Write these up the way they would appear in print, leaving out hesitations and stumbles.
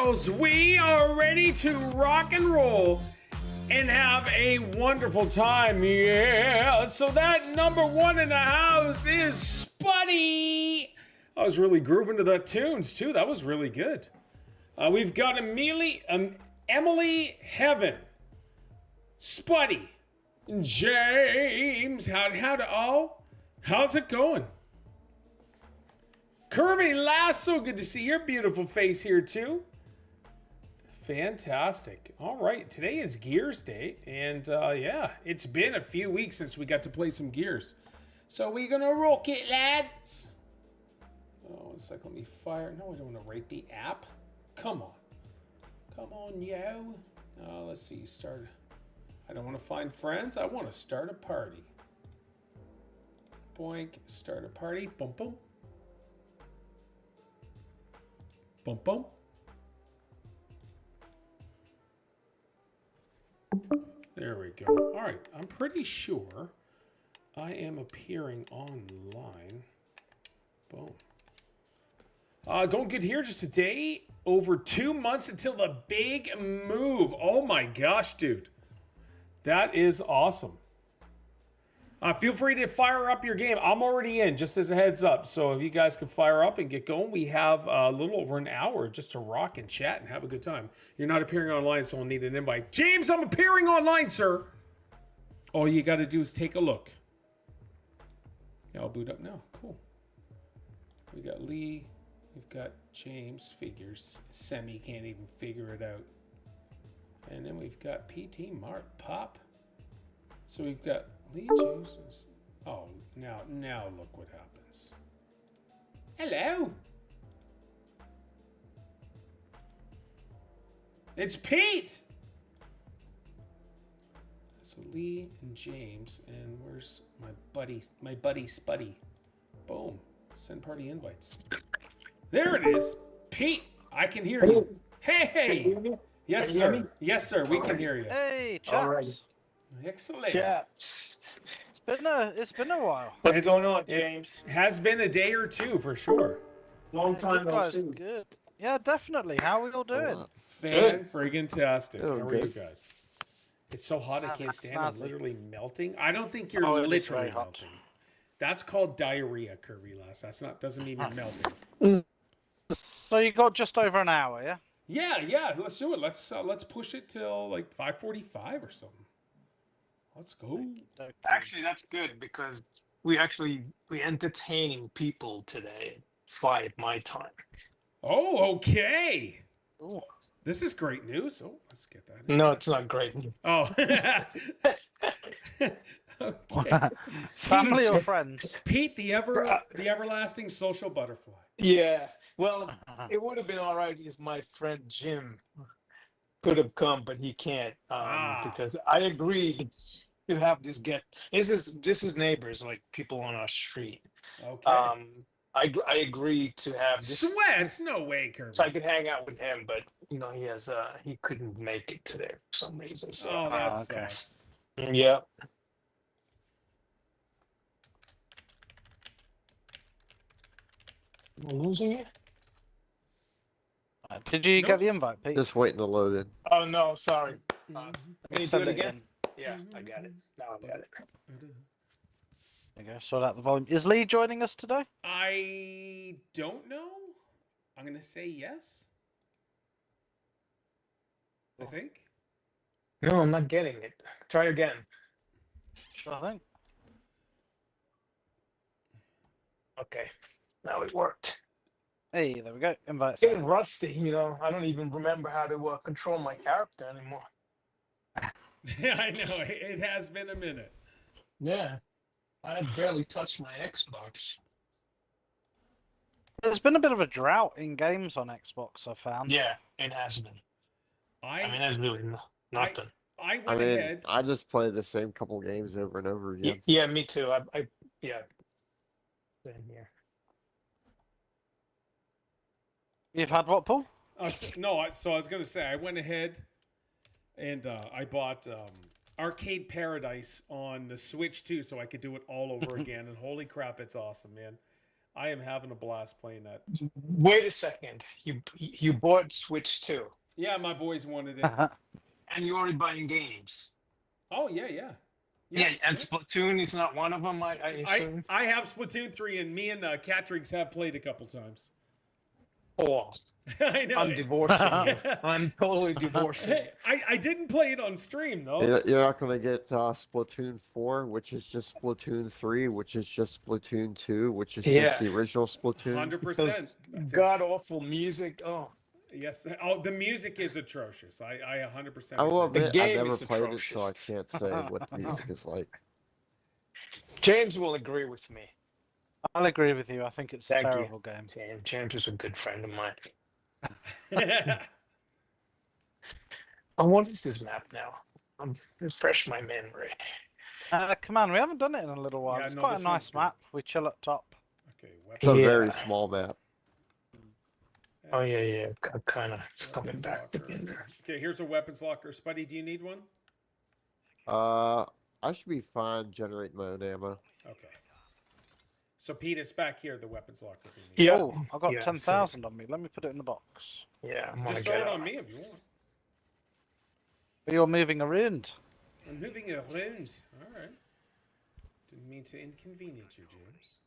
girls, we are ready to rock and roll and have a wonderful time. Yeah. So that number one in the house is Spuddy. I was really grooving to that tunes too. That was really good. We've got Emily Heaven, Spuddy, James. How's it going? Curvy Lasso, good to see your beautiful face here too. Fantastic. All right, today is Gears Day, and yeah, it's been a few weeks since we got to play some Gears. So we're gonna rock it, lads. Oh, one sec, let me fire. No, I don't want to rate the app. Come on, yo. Let's see, start. I don't want to find friends. I want to start a party. Boink, start a party. Boom, boom. Boom, boom. There we go. All right, I'm pretty sure I am appearing online. Boom. Don't get here just a day. Over 2 months until the big move. Oh my gosh, dude. That is awesome. Feel free to fire up your game. I'm already in, just as a heads up. So if you guys can fire up and get going, we have a little over an hour just to rock and chat and have a good time. You're not appearing online, so I'll need an invite. James, I'm appearing online, sir. All you got to do is take a look. Yeah, I'll boot up now. Cool. We got Lee. We've got James. Figures. Semi can't even figure it out. And then we've got ptmartt. Pop. So we've got Lee James. Oh, now look what happens. Hello. It's Pete. So Lee and James, and where's my buddy Spuddy? Boom. Send party invites. There it is. Pete, I can hear you. Hey. Yes, sir. Yes, sir. We can hear you. Hey, chaps. All right. Excellent. Chaps. It's been a while. What's going on, James? It has been a day or two for sure. Long time no Guys, see. good. Yeah, definitely. How are we all doing? Fan-friggin-tastic. Oh, How are good. you guys? It's so hot I can't stand it. I'm Snazzy. literally melting. I don't think you're Oh, it is literally very hot. melting. That's called diarrhea, Kirby Lass. Doesn't mean you're melting. So you got just over an hour, yeah? Yeah. Let's do it. Let's push it till like 5:45 or something. Let's go. Okay. Actually, that's good because we entertaining people today. 5 my time. Oh, okay. Ooh. This is great news. Oh, let's get that in. No, it's not great. Oh. Okay. Family or friends? Pete, the everlasting social butterfly. Yeah. Well, it would have been all right if my friend Jim could have come, but he can't because I agreed to have this get. This is neighbors, like people on our street. Okay. I agreed to have this. Sweat? No way, Kirby. So I could hang out with him, but he couldn't make it today for some reason. So Oh, that okay. sucks. yeah. Am I losing it? Did you Nope. get the invite, Pete? Just waiting to load in. Oh no, sorry. Mhm. Can you do Send it again? in. Yeah, I got it. Now I got it. There you go. Sort out the volume. Is Lee joining us today? I don't know. I'm gonna say yes. I think. No, I'm not getting it. Try again. Sure thing. Okay, now it worked. Hey, there we go. Invite. It's getting rusty, I don't even remember how to control my character anymore. Yeah, I know. It has been a minute. Yeah, I barely touched my Xbox. There's been a bit of a drought in games on Xbox, I found. Yeah, it has been. I mean, there's really nothing. I I went mean, ahead. I just play the same couple games over and over again. Yeah, me too. Yeah. Same here. You've had what, Paul? So I was gonna say I went ahead and I bought Arcade Paradise on the Switch too, so I could do it all over again. And holy crap, it's awesome, man! I am having a blast playing that. Wait a second. You bought Switch 2, Yeah, my boys wanted it. and you're already buying games. Oh yeah, yeah. Yeah, and Splatoon is not one of them. I assume. I have Splatoon 3, and me and Catrix have played a couple times. Oh, I know. I'm divorcing you. I'm totally divorcing you. I didn't play it on stream though. You're not going to get Splatoon 4, which is just Splatoon 3, which is just Splatoon 2, which is just the original Splatoon. 100%. Those god awful music. Oh, Yes. Oh, the music is atrocious. I 100%. I will agree. admit, The I've game never is played it, atrocious. so I can't say what the music is like. James will agree with me. I'll agree with you. I think it's a Thank you. terrible game. James is a good friend of mine. Oh, what is this map now? Refresh my memory. Come on, we haven't done it in a little while. Yeah, It's no, quite this a one's nice good. map. We chill up top. Okay. It's a very Yeah. small map. Oh yeah. Kind of coming Weapons back locker. in there. Okay, here's a weapons locker. Spuddy, do you need one? I should be fine generating my own ammo. Okay. So Pete, it's back here, the weapons locker. If you need Yeah. Oh, I've got Yeah, 10,000 on me. Let me put it in the box. Yeah, I'm it. gonna Just get throw it it on me if you want. But you're moving around. I'm moving it around. All right. Didn't mean to inconvenience you, James.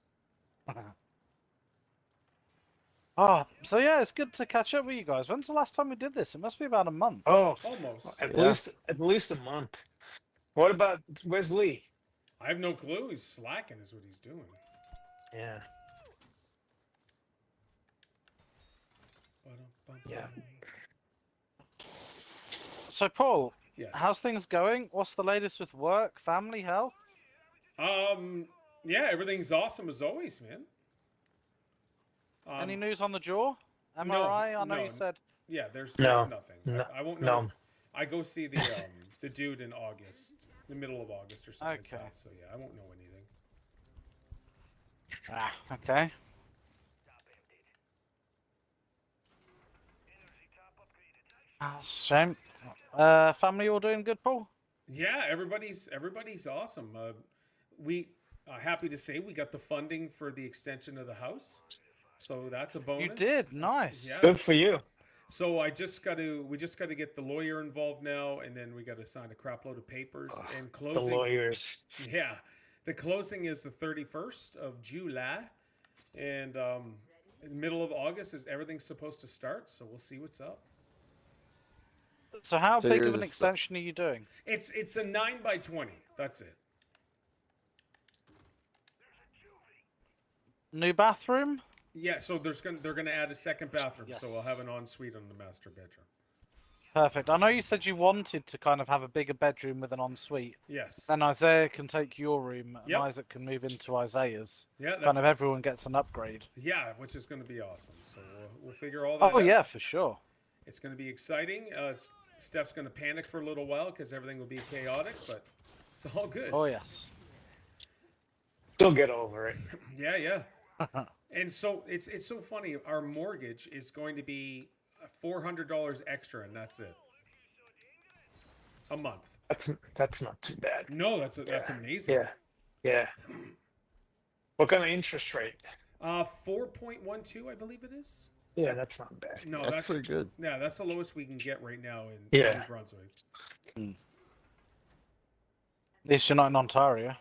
Oh, so yeah, it's good to catch up with you guys. When's the last time we did this? It must be about a month. Oh, Almost. at Yeah. least a month. What about where's Lee? I have no clue. He's slacking, is what he's doing. Yeah. Yeah. So, Paul, Yes. how's things going? What's the latest with work, family, health? Yeah, everything's awesome as always, man. Any news on the jaw? MRI? I know you no. said. Yeah, there's No. nothing. No. I won't know. No. I go see the dude in August, the middle of August or something Okay. like that. So yeah, I won't know anything. Ah, okay. Shame. Family all doing good, Paul? Yeah, everybody's awesome. We happy to say we got the funding for the extension of the house, so that's a bonus. You did, nice. Yeah. Good for you. So we just got to get the lawyer involved now, and then we got to sign a crap load of papers and The closing. lawyers. Yeah, the closing is the 31st of July, and in the middle of August is everything's supposed to start. So we'll see what's up. So how So big you're of an just- extension are you doing? It's a 9x20. That's it. New bathroom? Yeah, so they're gonna add a second bathroom, Yes. so we'll have an ensuite on the master bedroom. Perfect. I know you said you wanted to kind of have a bigger bedroom with an ensuite. Yes. Then Isaiah can take your room, and Yep. Isaac can move into Isaiah's. Yeah, Kind of everyone gets an upgrade. yeah, which is gonna be awesome. So we'll figure all that Oh out. yeah, for sure. It's gonna be exciting. Steph's gonna panic for a little while because everything will be chaotic, but it's all good. Oh yes. Still get over it. Yeah, yeah. And so it's so funny. Our mortgage is going to be $400 extra, and that's it. A month. That's not too bad. No, that's amazing. Yeah. Yeah. What kind of interest rate? 4.12, I believe it is. Yeah, that's not bad. No, That's pretty good. Yeah, that's the lowest we can get right now in Yeah. New Brunswick. At least you're not in Ontario.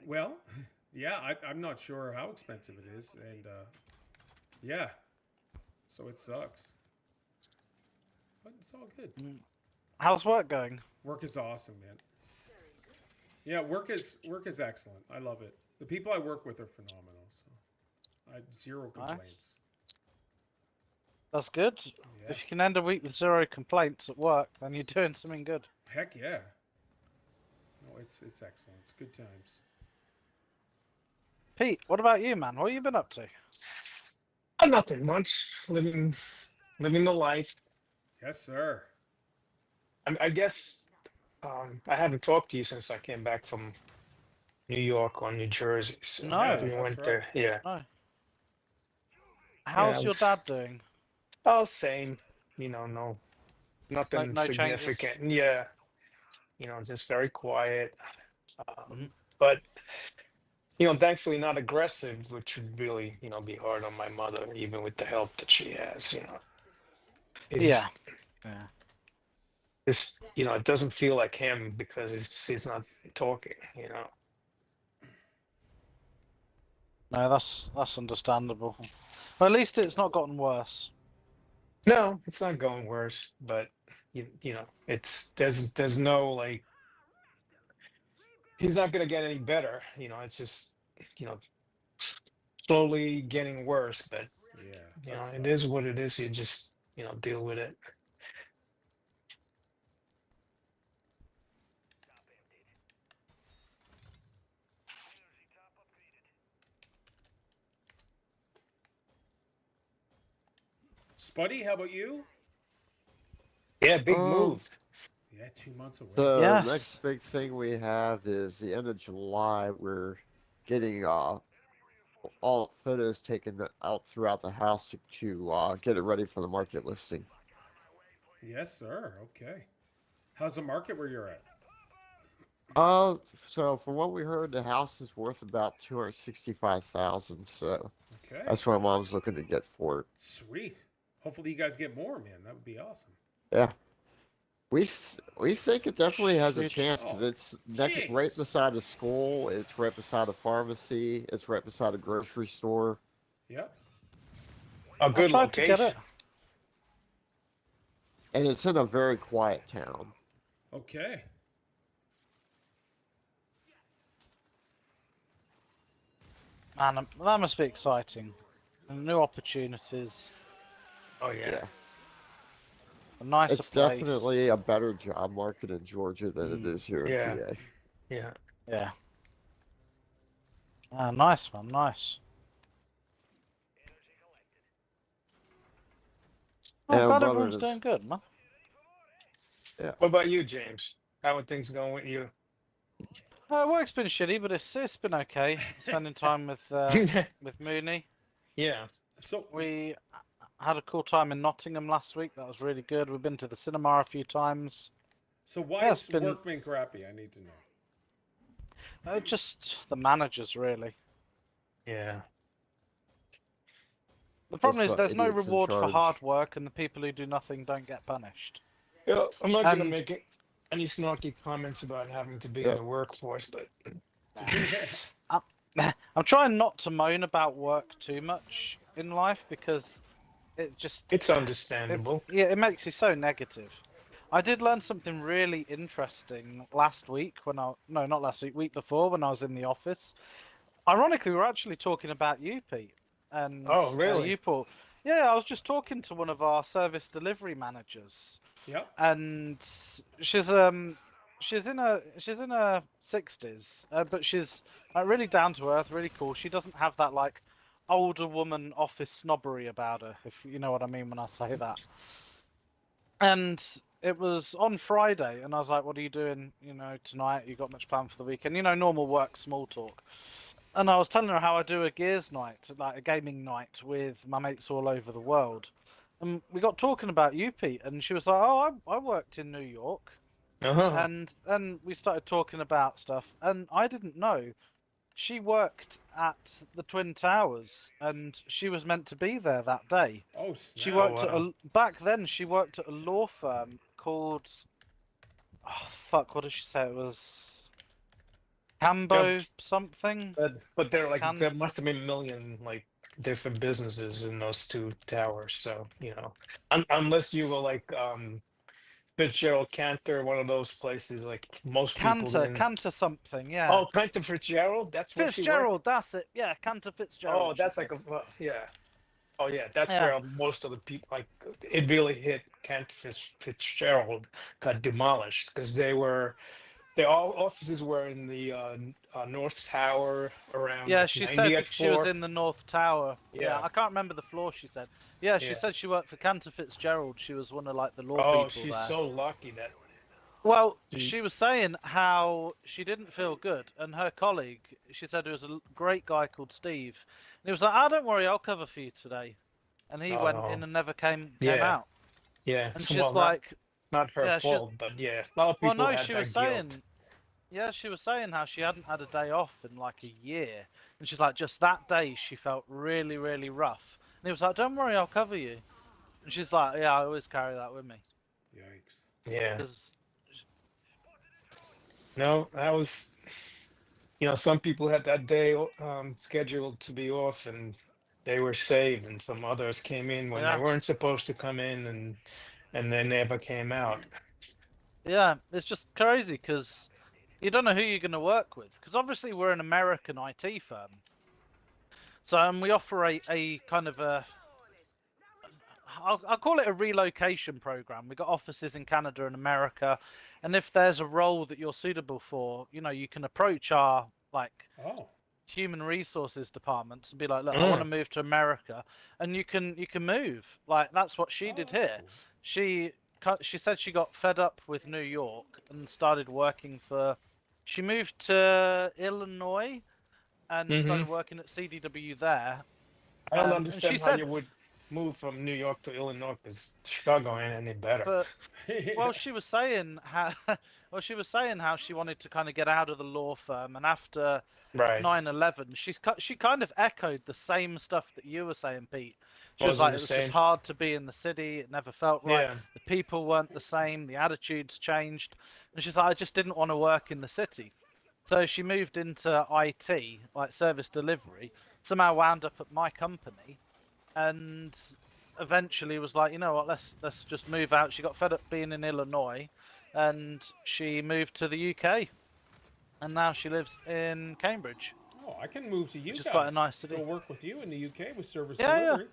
Well, yeah, I'm not sure how expensive it is, and yeah, so it sucks, but it's all good. How's work going? Work is awesome, man. Yeah, work is excellent. I love it. The people I work with are phenomenal. So I have zero Nice. complaints. That's good. Yeah. If you can end a week with 0 complaints at work, then you're doing something good. Heck yeah. No, it's excellent. It's good times. Pete, what about you, man? What have you been up to? Nothing much. Living the life. Yes, sir. I guess I haven't talked to you since I came back from New York or New Jersey. So No, we that's went right. there. Yeah. No. How's I your was- dad doing? Oh, same. No, nothing no changes? significant. Yeah. Just very quiet. Mhm. But thankfully not aggressive, which would really, be hard on my mother, even with the help that she has. It's, Yeah. Yeah. it doesn't feel like him because he's not talking. No, that's understandable. Well, at least it's not gotten worse. No, it's not going worse, but it's there's no like he's not gonna get any better. It's just slowly getting worse, but Yeah, it is what it is. You just deal with it. Spuddy, how about you? Yeah, big move. Yeah, 2 months away. The Yes. next big thing we have is the end of July. We're getting all photos taken out throughout the house to get it ready for the market listing. Yes, sir. Okay. How's the market where you're at? So from what we heard, the house is worth about 265,000. So Okay. that's what my mom's looking to get for it. Sweet. Hopefully you guys get more, man. That would be awesome. Yeah. We think it definitely has a Huge. chance because Oh, it's right jeez. beside the school. It's right beside a pharmacy. It's right beside a grocery store. Yep. A I good tried to get location. it. And it's in a very quiet town. Okay. Man, that must be exciting. And new opportunities. Oh yeah. Yeah. A nicer It's place. definitely a better job market in Georgia than it is here Yeah. in PA. Yeah. Yeah. Ah, nice, man. Nice. Oh, Yeah, I'm glad brother, everyone's it's- doing good, man. What about you, James? How are things going with you? Work's been shitty, but it's been okay. Spending time with Mooney. Yeah. So We had a cool time in Nottingham last week. That was really good. We've been to the cinema a few times. why Yeah, is it's been- work been crappy? I need to know. Just the managers, really. Yeah. The problem Just is there's no idiots in reward for charge. hard work, and the people who do nothing don't get punished. Yeah, I'm not gonna And- make any snarky comments about having to be Yeah. in the workforce, but I'm trying not to moan about work too much in life because it just it's understandable. it makes you so negative. I did learn something really interesting last week not last week, week before when I was in the office. Ironically, we were actually talking about you, Pete, and Oh, really? you, Paul. Yeah, I was just talking to one of our service delivery managers, Yep. and she's in her 60s, but she's really down to earth, really cool. She doesn't have that like older woman office snobbery about her, if you know what I mean when I say that. And it was on Friday, and I was like, "What are you doing? Tonight? You got much planned for the weekend? Normal work, small talk." And I was telling her how I do a Gears night, like a gaming night, with my mates all over the world. And we got talking about you, Pete, and she was like, "Oh, I worked in New York." Uh-huh. And then we started talking about stuff, and I didn't know she worked at the Twin Towers, and she was meant to be there that day. Oh, snap. She worked wow. back then. She worked at a law firm called, what did she say? It was Cambo something. But there Can- there must have been a million like different businesses in those two towers. So unless you were like Fitzgerald Cantor, one of those places, like most people. Cantor something. Yeah. Oh, Cantor Fitzgerald. That's where she worked? Fitzgerald. That's it. Yeah, Cantor Fitzgerald. Oh, that's she like said. yeah. Oh yeah, that's Yeah. where most of the people like it really hit. Kent Fitzgerald got demolished because their all offices were in the North Tower around. Yeah, like, she 90th said she was floor. in the North Tower. Yeah. I can't remember the floor she said. Yeah, she Yeah. said she worked for Cantor Fitzgerald. She was one of like the law Oh, people she's there. so lucky that. Well, Gee. she was saying how she didn't feel good, and her colleague, she said it was a great guy called Steve, and he was like, "Ah, don't worry, I'll cover for you today," and he Oh, went no. in and never came Yeah. out. Yeah, And so, she's well, like, not her yeah, she's- fault, but yeah, a lot of "Well, people no," had she that was guilt. saying, Yeah, she was saying how she hadn't had a day off in like a year, and she's like, just that day she felt really, really rough. And he was like, "Don't worry, I'll cover you." And she's like, "Yeah, I always carry that with me." Yikes. Yeah. 'Cause No, that was, some people had that day scheduled to be off and they were saved, and some others came in when they yeah, weren't supposed to come in, and they never came out. yeah, it's just crazy because you don't know who you're going to work with. Because obviously we're an American IT firm, so we offer a kind of a I'll call it a relocation program. We've got offices in Canada and America, and if there's a role that you're suitable for, you can approach our like Oh. human resources departments and be like, "Look, I want to Mm. move to America," and you can move. Like that's what she Oh, did that's here. cool. She said she got fed up with New York and started working for. She moved to Illinois and Hmm. started working at CDW there. I don't And she understand how said, you would move from New York to Illinois because Chicago ain't any better. but well, Yeah. she was saying how well, she wanted to kind of get out of the law firm, and after Right. 9/11, she kind of echoed the same stuff that you were saying, Pete. She was Wasn't like, the it was just same. hard to be in the city. It never felt right. Yeah. The people weren't the same. The attitudes changed, and she's like, I just didn't want to work in the city. So she moved into IT, like service delivery. Somehow wound up at my company, and eventually was like, you know what, let's just move out. She got fed up being in Illinois, and she moved to the UK, and now she lives in Cambridge, Oh, I can move to you which is guys. quite a nice city. Go work with you in the UK with service Yeah, yeah. delivery.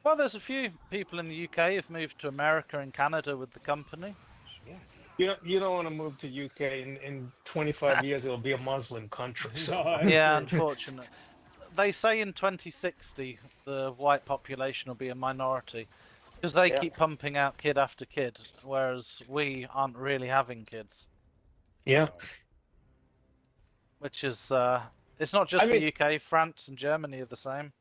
Well, there's a few people in the UK who've moved to America and Canada with the company. Sure. You don't want to move to UK in 25 years. It'll be a Muslim country. So No, that's Yeah, true. unfortunate. They say in 2060 the white population will be a minority because they yeah, keep pumping out kid after kid, whereas we aren't really having kids. yeah. No. Which is it's not just I mean, the UK. France and Germany are the same.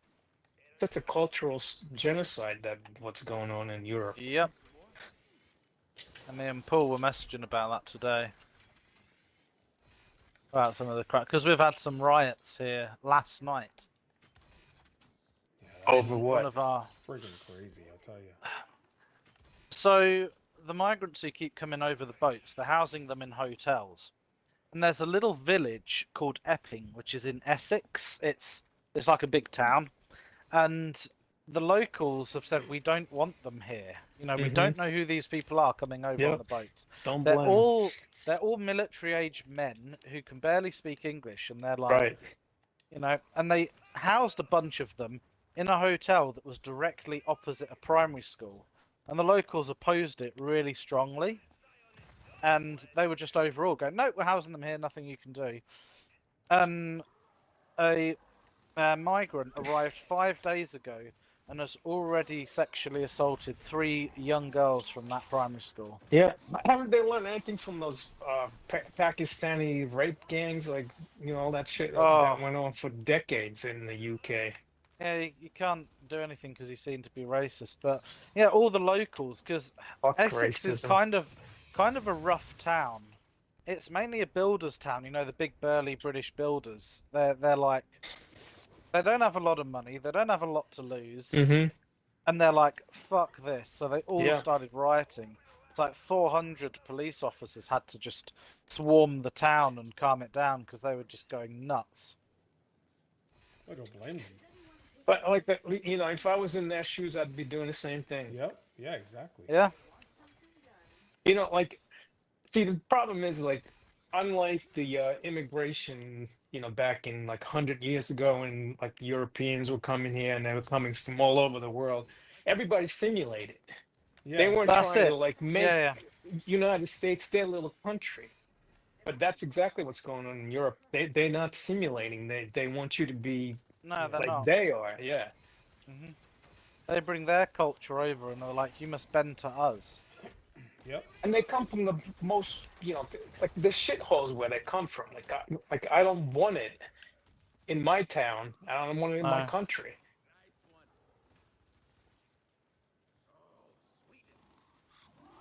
it's a cultural genocide that what's going on in Europe. Yep. And me and Paul were messaging about that today. About some of the crap, because we've had some riots here last night. Yeah, that's Over One what? of our friggin' crazy, I'll tell you. So the migrants who keep coming over the boats, they're housing them in hotels. And there's a little village called Epping, which is in Essex. It's like a big town. And the locals have said, we don't want them here. We don't know who these people are coming over on Yep. the boats. Don't They're blame. they're all military-age men who can barely speak English, and they're like, Right. and they housed a bunch of them in a hotel that was directly opposite a primary school. And the locals opposed it really strongly. And they were just overall going, no, we're housing them here, nothing you can do. A migrant arrived 5 days ago and has already sexually assaulted 3 young girls from that primary school. Yeah. Haven't they learned anything from those Pakistani rape gangs? Like, all that shit that went on for decades in the UK. Yeah, you can't do anything because he's seen to be racist. But yeah, all the locals, because Fuck Essex is racism. kind of a rough town. It's mainly a builder's town, the big burly British builders. They're like, they don't have a lot of money, they don't have a lot to lose, Mm-hmm. and they're like, fuck this. So they all Yeah. started rioting. It's like 400 police officers had to just swarm the town and calm it down because they were just going nuts. I don't blame them. But like that, if I was in their shoes, I'd be doing the same thing. Yep. Yeah, exactly. Yeah. Like, see, the problem is like, unlike the immigration, back in like 100 years ago, when like the Europeans were coming here and they were coming from all over the world, everybody simulated. Yeah, They weren't That's trying it. to like make Yeah. United States their little country. But that's exactly what's going on in Europe. They're not simulating. They want you to be No, they're like not. they are. Yeah. hmm They bring their culture over and they're like, you must bend to us. Yep. And they come from the most, like the shitholes where they come from. Like I don't want it in my town. I don't want it in my No. country.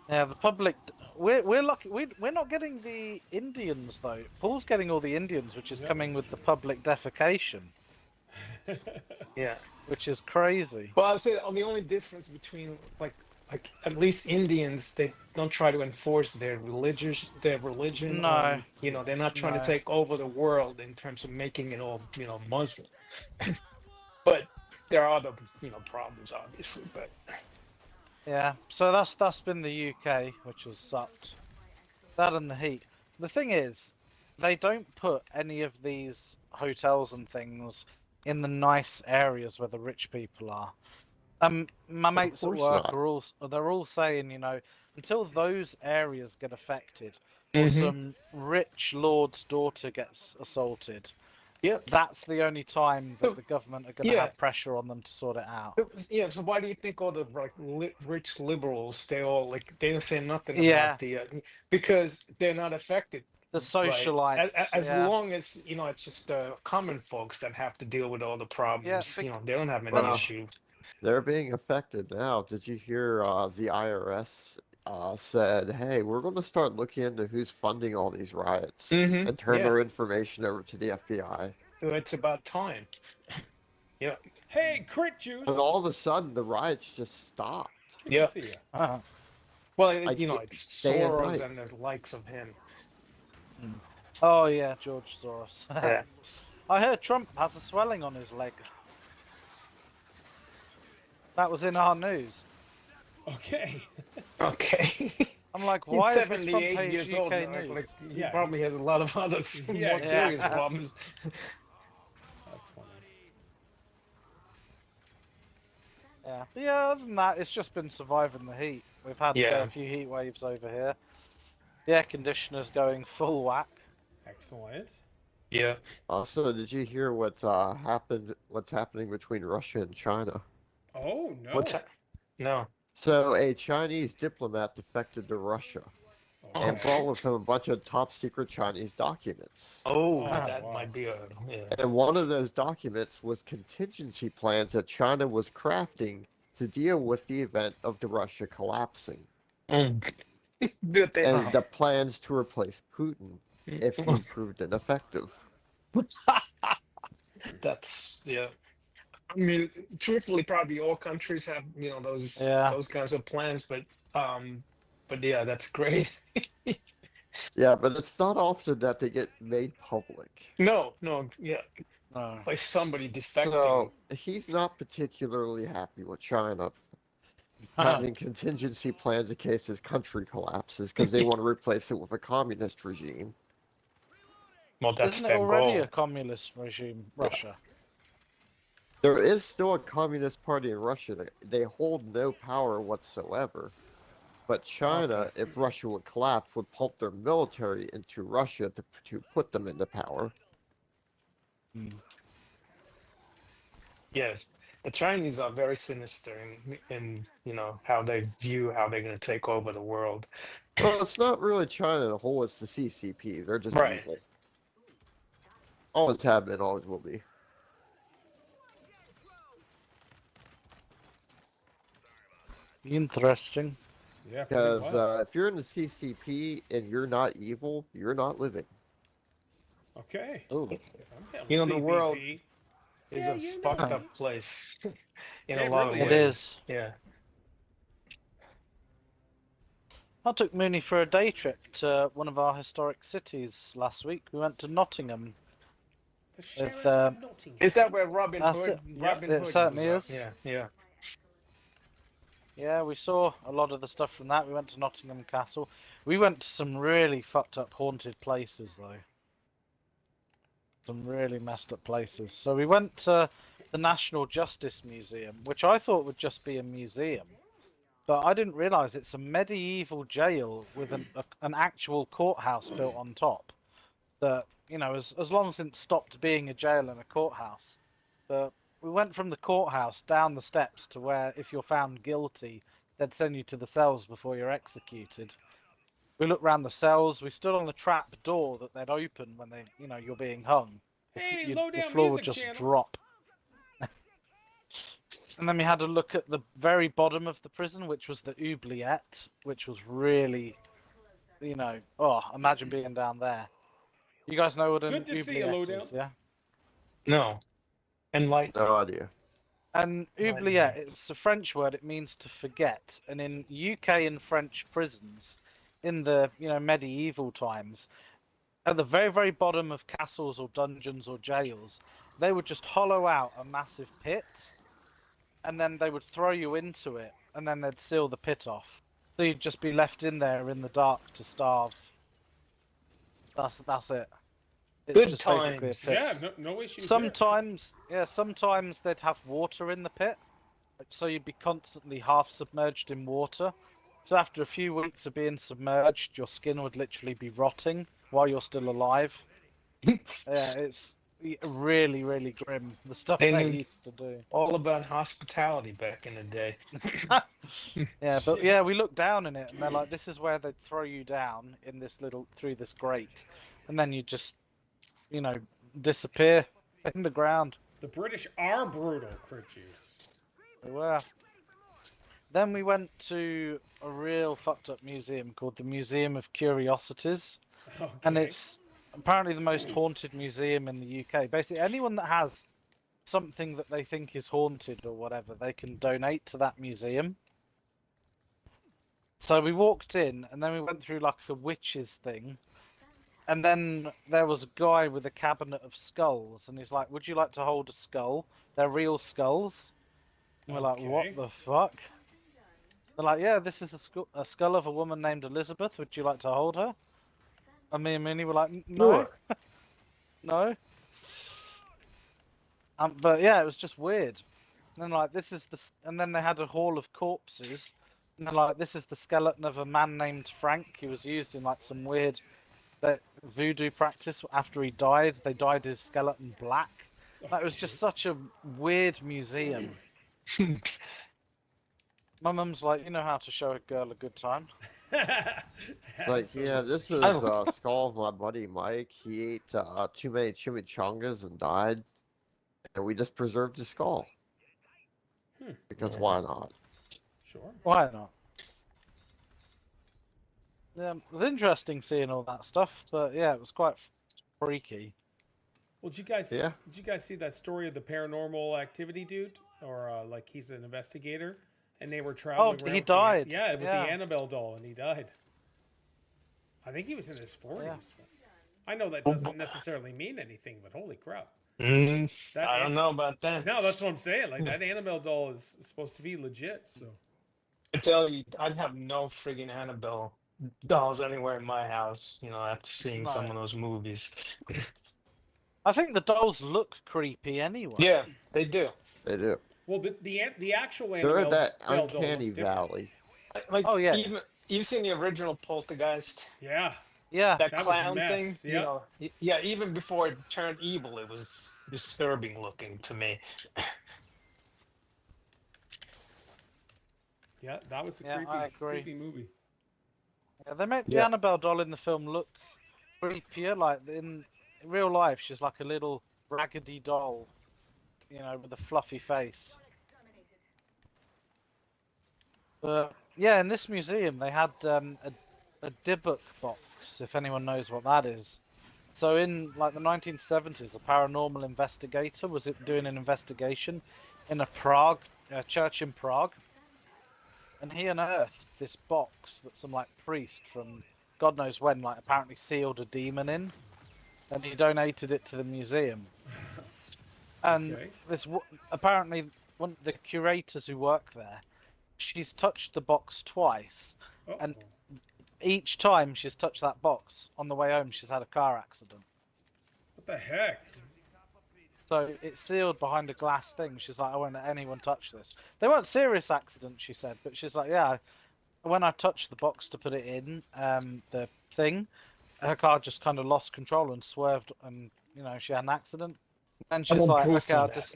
Yeah, the public we're lucky. We're not getting the Indians though. Paul's getting all the Indians, which is Yeah, coming that's with the public defecation, Yeah. which is crazy. Well, I say the only difference between like at least Indians, they don't try to enforce their religion No. on, they're not trying No. to take over the world in terms of making it all, Muslim. But there are other, problems obviously, but Yeah, so that's been the UK, which has sucked. That and the heat. The thing is, they don't put any of these hotels and things in the nice areas where the rich people are. My mates at course work not. they're all saying, until those areas get affected, or Mhm. some rich lord's daughter gets assaulted, Yep. that's the only time that the government are going to Yeah. have pressure on them to sort it out. Yeah, so why do you think all the rich liberals, they don't say nothing Yeah. about because they're not affected. The Right. socialites. As yeah. long as it's just common folks that have to deal with all the problems. Yeah, They don't have any Well, issue. They're being affected now. Did you hear the IRS said, hey, we're going to start looking into who's funding all these riots Mhm, and turn yeah. their information over to the FBI. It's about time. Yeah. Hey, crit juice. And all of a sudden, the riots just stopped. Good Yeah. to see you. Uh-huh. Well, Like, it's day and Soros night. and the likes of him. Oh yeah, George Soros. Yeah. I heard Trump has a swelling on his leg. That was in our news. Okay. Okay. I'm like, He's why is this 78 front page years UK old now. news? Like, he Yeah, probably has a lot of other Yeah, more serious yeah. problems. That's funny. Yeah. But yeah, other than that, it's just been surviving the heat. We've had Yeah. a few heat waves over here. The air conditioner's going full whack. Excellent. Yeah. Also, did you hear what's happening between Russia and China? Oh no. What's that? No. So, a Chinese diplomat defected to Russia and Okay. brought with him a bunch of top secret Chinese documents. Oh, Oh, that wow. might be yeah. And one of those documents was contingency plans that China was crafting to deal with the event of the Russia collapsing. Good thing. And the plans to replace Putin if he proved ineffective. That's yeah. I mean, truthfully, probably all countries have those Yeah. those kinds of plans, but yeah, that's great. Yeah, but it's not often that they get made public. No, yeah, No. by somebody defecting. So he's not particularly happy with China having contingency plans in case his country collapses because they want to replace it with a communist regime. Well, that's Isn't it their already goal. a communist regime, Russia? There is still a communist party in Russia. They hold no power whatsoever. But China, if Russia would collapse, would pump their military into Russia to put them into power. Yes, the Chinese are very sinister in how they view how they're going to take over the world. Well, it's not really China as a whole, it's the CCP. They're just Right. evil. Always have been, always will be. Interesting. Yeah. Because Pretty well. if you're in the CCP and you're not evil, you're not living. Okay. Ooh. I'm You know, the world CBP. Is Yeah, a you fucked know. up place in It a lot really of It ways. is. Yeah. I took Mooney for a day trip to one of our historic cities last week. We went to Nottingham. The Sheriff With, of Nottingham. Is that where Robin That's Hood? it. Robin It Hood certainly was, is. Yeah. Yeah, we saw a lot of the stuff from that. We went to Nottingham Castle. We went to some really fucked up haunted places, though. Some really messed up places. So we went to the National Justice Museum, which I thought would just be a museum. But I didn't realise it's a medieval jail with an actual courthouse built on top. That, has long since stopped being a jail and a courthouse. But we went from the courthouse down the steps to where, if you're found guilty, they'd send you to the cells before you're executed. We looked round the cells. We stood on the trap door that they'd open when you're being hung. Hey, The low down floor would music just channel. drop. And then we had a look at the very bottom of the prison, which was the oubliette, which was really you know, oh, imagine being down there. You guys know what an Good to see you, oubliette Lowdown. is, yeah? No. And like, No idea. And Right, oubliette, yeah. it's a French word. It means to forget. And in UK and French prisons, in the medieval times, at the very very bottom of castles or dungeons or jails, they would just hollow out a massive pit, and then they would throw you into it, and then they'd seal the pit off. So you'd just be left in there in the dark to starve. That's it. It's Good just basically a times. pit. Yeah, no issues there. Sometimes they'd have water in the pit, so you'd be constantly half submerged in water. So after a few weeks of being submerged, your skin would literally be rotting while you're still alive. Yeah, it's really, really grim, the stuff They they knew- used to do. All about hospitality back in the day. Yeah, but yeah, we looked down in it, and they're like, this is where they'd throw you down in this through this grate, and then you just, disappear in the ground. The British are brutal, crit juice. We were. Then we went to a real fucked up museum called the Museum of Curiosities, Okay. and it's apparently the most haunted museum in the UK. Basically, anyone that has something that they think is haunted or whatever, they can donate to that museum. So we walked in, and then we went through like a witches thing, and then there was a guy with a cabinet of skulls, and he's like, "Would you like to hold a skull? They're real skulls." And we're like, "What Okay. the fuck?" They're like, "Yeah, this is a skull of a woman named Elizabeth. Would you like to hold her?" And me and Minnie were like, "No, Sure. no." But yeah, it was just weird. And then like, and then they had a hall of corpses, and they're like, "This is the skeleton of a man named Frank. He was used in like some weird voodoo practice. After he died, they dyed his skeleton black." That was just such a weird museum. My mum's like, "You know how to show a girl a good time." Like, yeah, this is a skull of my buddy Mike. He ate too many chimichangas and died, and we just preserved his skull. Because why not? Sure. Why not? Yeah, it was interesting seeing all that stuff, but yeah, it was quite freaky. Well, did you guys? Yeah. Did you guys see that story of the paranormal activity dude, or like he's an investigator, and they were traveling? Oh, around he with the died. yeah, with Yeah. the Annabelle doll, and he died. I think he was in his 40s. But I know that doesn't necessarily mean anything, but holy crap! That I don't know about that. No, that's what I'm saying. Like that Annabelle doll is supposed to be legit. So I tell you, I'd have no friggin' Annabelle dolls anywhere in my house, after seeing some No. of those movies. I think the dolls look creepy anyway. Yeah, they do. They do. well, the actual They're Annabelle in that doll uncanny looks different. valley. Like, Oh, yeah. even you've seen the original Poltergeist, Yeah. Yeah. that That was a clown thing. mess, yeah. Yeah, even before it turned evil, it was disturbing looking to me. Yeah, that was a Yeah, creepy, I agree. creepy movie. Yeah, they made the Yeah. Annabelle doll in the film look creepier. Like in real life, she's like a little raggedy doll, with a fluffy face. But yeah, in this museum they had a Dybbuk box, if anyone knows what that is. So in like the 1970s, a paranormal investigator was doing an investigation in a church in Prague, and he unearthed this box that some like priest from God knows when like apparently sealed a demon in, and he donated it to the museum. And Okay. apparently one of the curators who work there, she's touched the box twice, Uh-oh. and each time she's touched that box on the way home, she's had a car accident. What the heck? So it's sealed behind a glass thing. She's like, "I won't let anyone touch this." They weren't serious accidents, she said, but she's like, "Yeah, when I touched the box to put it in, the thing, her car just kind of lost control and swerved, and she had an accident." And she's want like, proof "Okay, of I'll that." just."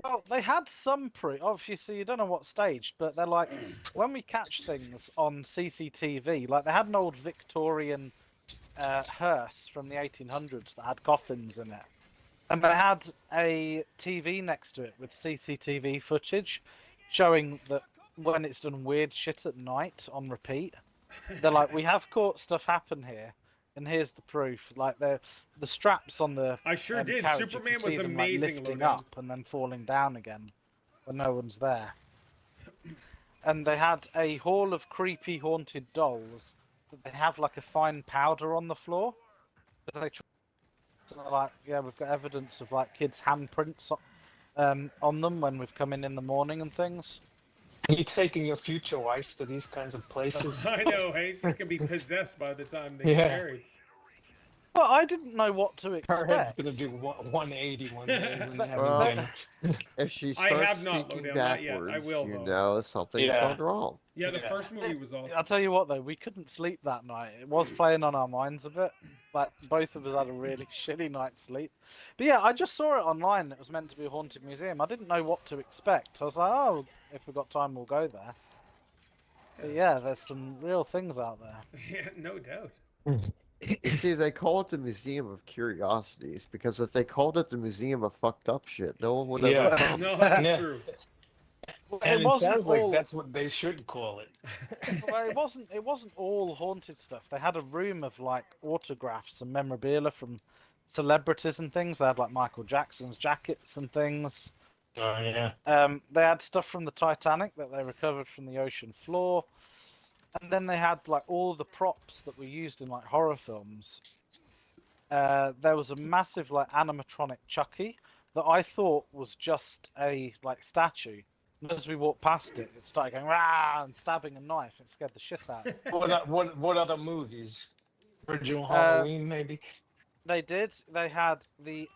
Well, they had some proof. Obviously, you don't know what stage, but they're like, when we catch things on CCTV, like they had an old Victorian hearse from the 1800s that had coffins in it, and they had a TV next to it with CCTV footage showing that when it's done weird shit at night on repeat, They're like, we have caught stuff happen here, and here's the proof. Like the straps on the I sure did. carriage, you Superman can was see them, like, amazing. lifting Logan. up and then falling down again when no one's there. And they had a hall of creepy haunted dolls that they have like a fine powder on the floor. But they like, yeah, we've got evidence of like kids' handprints on them when we've come in the morning and things. Are you taking your future wife to these kinds of places? I know, hey, she's gonna be possessed by the time they Yeah. get married. Well, I didn't know what to Her head's expect. gonna do 180 one day when they have Well, dinner. If she I starts have not, speaking Lowdown, not yet. I backwards, will, you though. know something's Yeah. gone wrong. Yeah, the Yeah. first movie was awesome. I'll tell you what though, we couldn't sleep that night. It was playing on our minds a bit. Like both of us had a really shitty night's sleep. But yeah, I just saw it online. It was meant to be a haunted museum. I didn't know what to expect. I was like, oh, if we've got time, we'll go there. But yeah, there's some real things out there. Yeah, no doubt. You see, they call it the Museum of Curiosities because if they called it the Museum of Fucked Up Shit, no one would ever Yeah. come. No, that's Yeah. true. And it wasn't sounds all- like that's what they should call it. Well, it wasn't all haunted stuff. They had a room of like autographs and memorabilia from celebrities and things. They had like Michael Jackson's jackets and things. Oh yeah. They had stuff from the Titanic that they recovered from the ocean floor, and then they had like all the props that were used in like horror films. There was a massive like animatronic Chucky that I thought was just a like statue. And as we walked past it, it started going rah and stabbing a knife. It scared the shit out of me. What other movies? Original Halloween, maybe. They did. They had the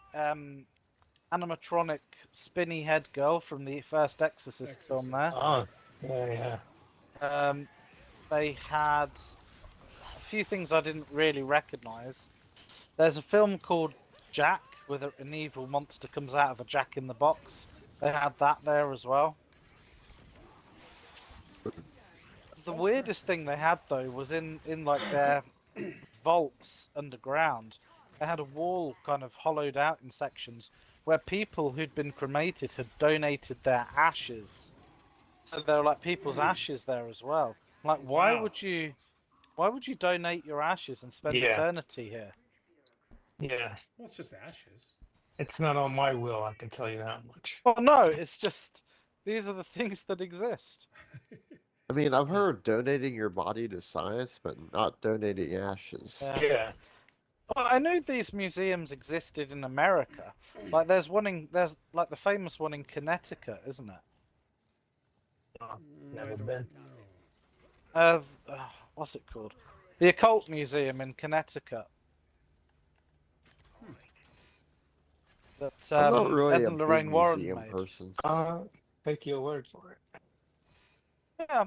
animatronic spinny head girl from the first Exorcist film there. Oh, yeah. They had a few things I didn't really recognise. There's a film called Jack, where an evil monster comes out of a Jack in the Box. They had that there as well. The weirdest thing they had though was in like their vaults underground. They had a wall kind of hollowed out in sections where people who'd been cremated had donated their ashes. So there were like people's ashes there as well. Like, why Wow. would you donate your ashes and spend Yeah. eternity here? Yeah. Well, it's just ashes. It's not on my will, I can tell you that much. Well, no, it's just these are the things that exist. I mean, I've heard donating your body to science, but not donating ashes. Yeah. Yeah. Well, I knew these museums existed in America. Like, there's like the famous one in Connecticut, isn't it? Oh, I never don't been. know. What's it called? The Occult Museum in Connecticut. That I'm not really Ed a and big Lorraine Warren museum made. person. Take your word for it. Yeah,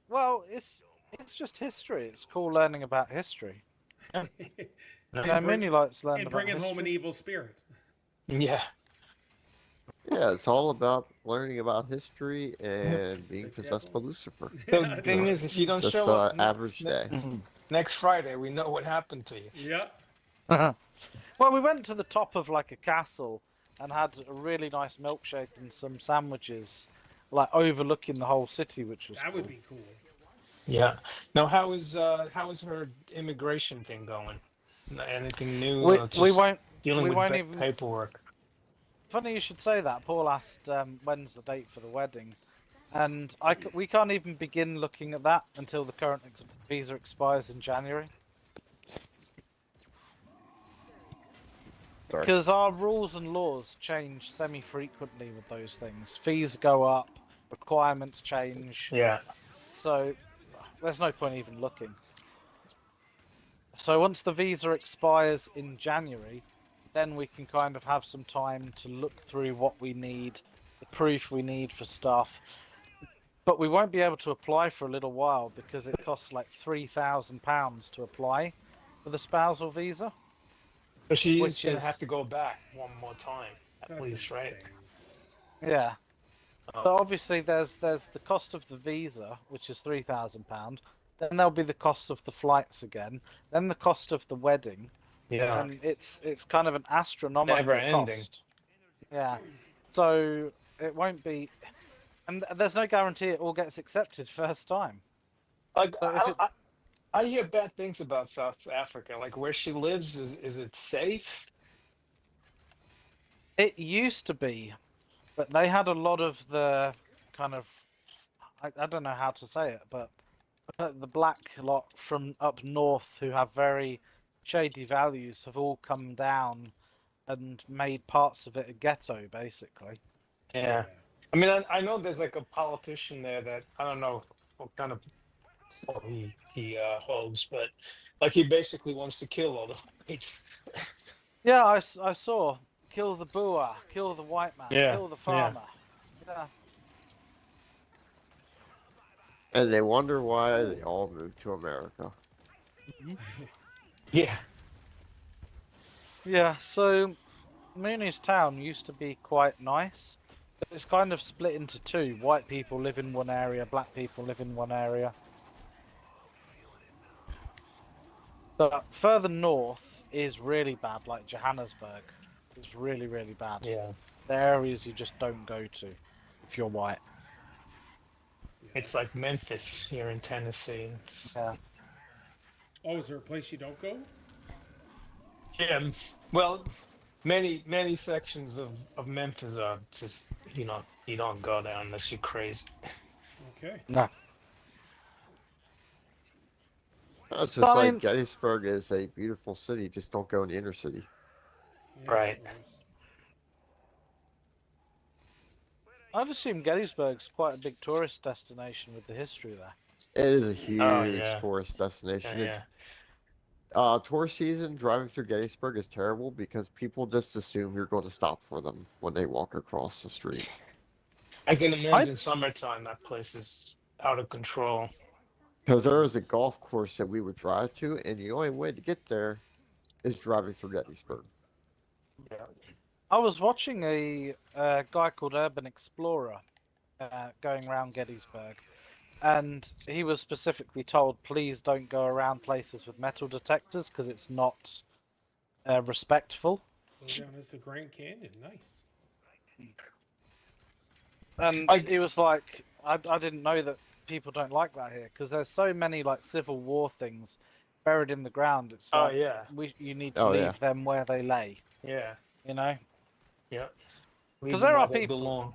well, it's just history. It's cool learning about history. No. I mean, you like to learn And about bringing home an history. evil spirit. Yeah. Yeah, it's all about learning about history and being The possessed by devil. Lucifer. The thing is, if you don't Just show up average day. next Friday, we know what happened to you. Yeah. Well, we went to the top of like a castle and had a really nice milkshake and some sandwiches, like overlooking the whole city, which was That cool. would be cool. Yeah. Now, how is her immigration thing going? Anything new? We Just won't. dealing we with won't even- paperwork. Funny you should say that. Paul asked when's the date for the wedding, and we can't even begin looking at that until the current visa expires in January. Sorry. Because our rules and laws change semi-frequently with those things. Fees go up, requirements change, Yeah. so there's no point even looking. So once the visa expires in January, then we can kind of have some time to look through what we need, the proof we need for stuff. But we won't be able to apply for a little while because it costs like £3,000 to apply for the spousal visa. So she's Which gonna is- have to go back one more time, at That's least, right? insane. Yeah. Oh. But obviously there's the cost of the visa, which is £3,000. Then there'll be the cost of the flights again. Then the cost of the wedding. Yeah. And it's kind of an astronomical Never ending. cost. Yeah. So it won't be, and there's no guarantee it all gets accepted first time. Like, So if it- I hear bad things about South Africa. Like where she lives, is it safe? It used to be, but they had a lot of the kind of I don't know how to say it, but the black lot from up north who have very shady values have all come down and made parts of it a ghetto, basically. Yeah. I mean, I know there's like a politician there that I don't know what kind of role he holds, but like he basically wants to kill all the whites. Yeah, I saw. Kill the Boer, kill the white man, Yeah, kill the yeah. farmer. Yeah. And they wonder why they all moved to America. Yeah. Yeah, so Mooney's town used to be quite nice, but it's kind of split into two. White people live in one area, black people live in one area. But further north is really bad, like Johannesburg. It's really, really bad. Yeah. The areas you just don't go to if you're white. It's like Memphis here in Tennessee. Yeah. Oh, is there a place you don't go? Yeah. Well, many sections of Memphis are just you don't go there unless you're crazy. Okay. No. It's just But I like mean- Gettysburg is a beautiful city, just don't go in the inner city. Yeah, Right. I suppose. I'd assume Gettysburg's quite a big tourist destination with the history there. It is a huge yeah. tourist destination. Yeah. Tourist season, driving through Gettysburg is terrible because people just assume you're going to stop for them when they walk across the street. I can imagine summertime that place is out of control. Because there is a golf course that we would drive to, and the only way to get there is driving through Gettysburg. Yeah. I was watching a guy called Urban Explorer going around Gettysburg, and he was specifically told, please don't go around places with metal detectors because it's not respectful. Go down this Grand Canyon. Nice. And he was like, I didn't know that people don't like that here because there's so many like Civil War things buried in the ground. It's like, yeah. you need to leave them where they lay. Yeah. You know? Yeah. Because there are They people. belong.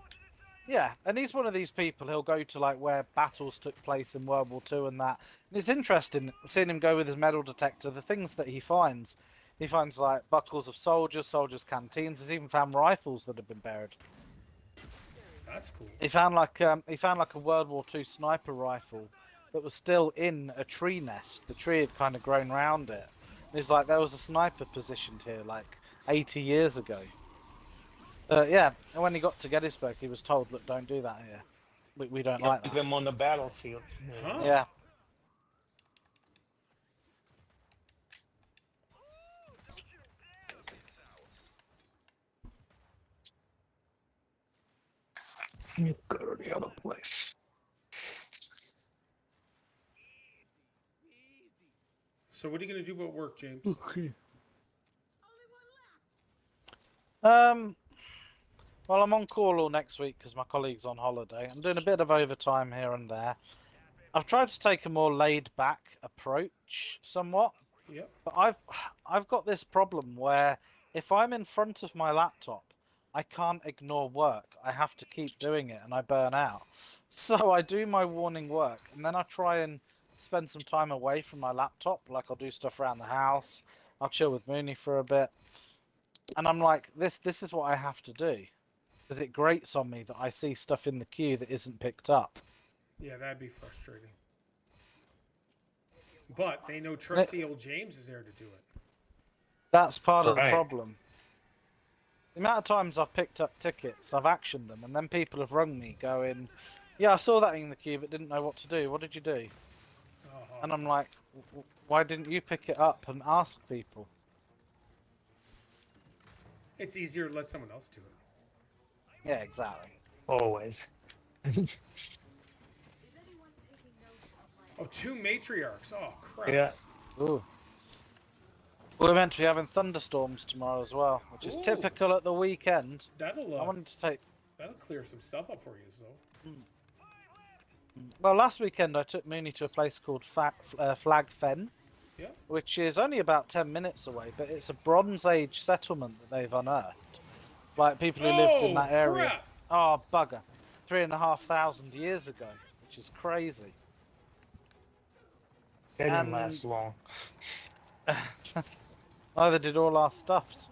Yeah, and he's one of these people. He'll go to like where battles took place in World War II and that. And it's interesting seeing him go with his metal detector. The things that he finds like buckles of soldiers' canteens. He's even found rifles that have been buried. That's cool. He found like a World War II sniper rifle that was still in a tree nest. The tree had kind of grown round it. And he's like, there was a sniper positioned here like 80 years ago. Yeah, and when he got to Gettysburg, he was told, look, don't do that here. We don't like Keep that. them on the battlefield. Huh. Yeah. You go to the other place. So what are you going to do about work, James? Well, I'm on call all next week because my colleague's on holiday. I'm doing a bit of overtime here and there. I've tried to take a more laid-back approach, somewhat. Yep. But I've got this problem where if I'm in front of my laptop, I can't ignore work. I have to keep doing it, and I burn out. So I do my morning work, and then I try and spend some time away from my laptop. Like I'll do stuff around the house. I'll chill with Mooney for a bit. And I'm like, this is what I have to do. Because it grates on me that I see stuff in the queue that isn't picked up. Yeah, that'd be frustrating. But they know trusty old James is there to do it. That's part of the Right. problem. The amount of times I've picked up tickets, I've actioned them, and then people have rung me going, yeah, I saw that in the queue but didn't know what to do. What did you do? Oh, And I'm like, why didn't you pick it up and ask people? it's easier to let someone else do it. Yeah, exactly. Always. Oh, 2 matriarchs. Oh, crap. Yeah. Ooh. We're meant to be having thunderstorms tomorrow as well, which is Ooh. typical at the weekend. That'll I wanted to take... that'll clear some stuff up for you, so. Well, last weekend I took Mooney to a place called Flag Fen, Yeah. which is only about 10 minutes away, but it's a Bronze Age settlement that they've unearthed. Like people who lived in that area. Crap. Oh, bugger. 3,500 years ago, which is crazy. They didn't last long. Neither did all our stuffs.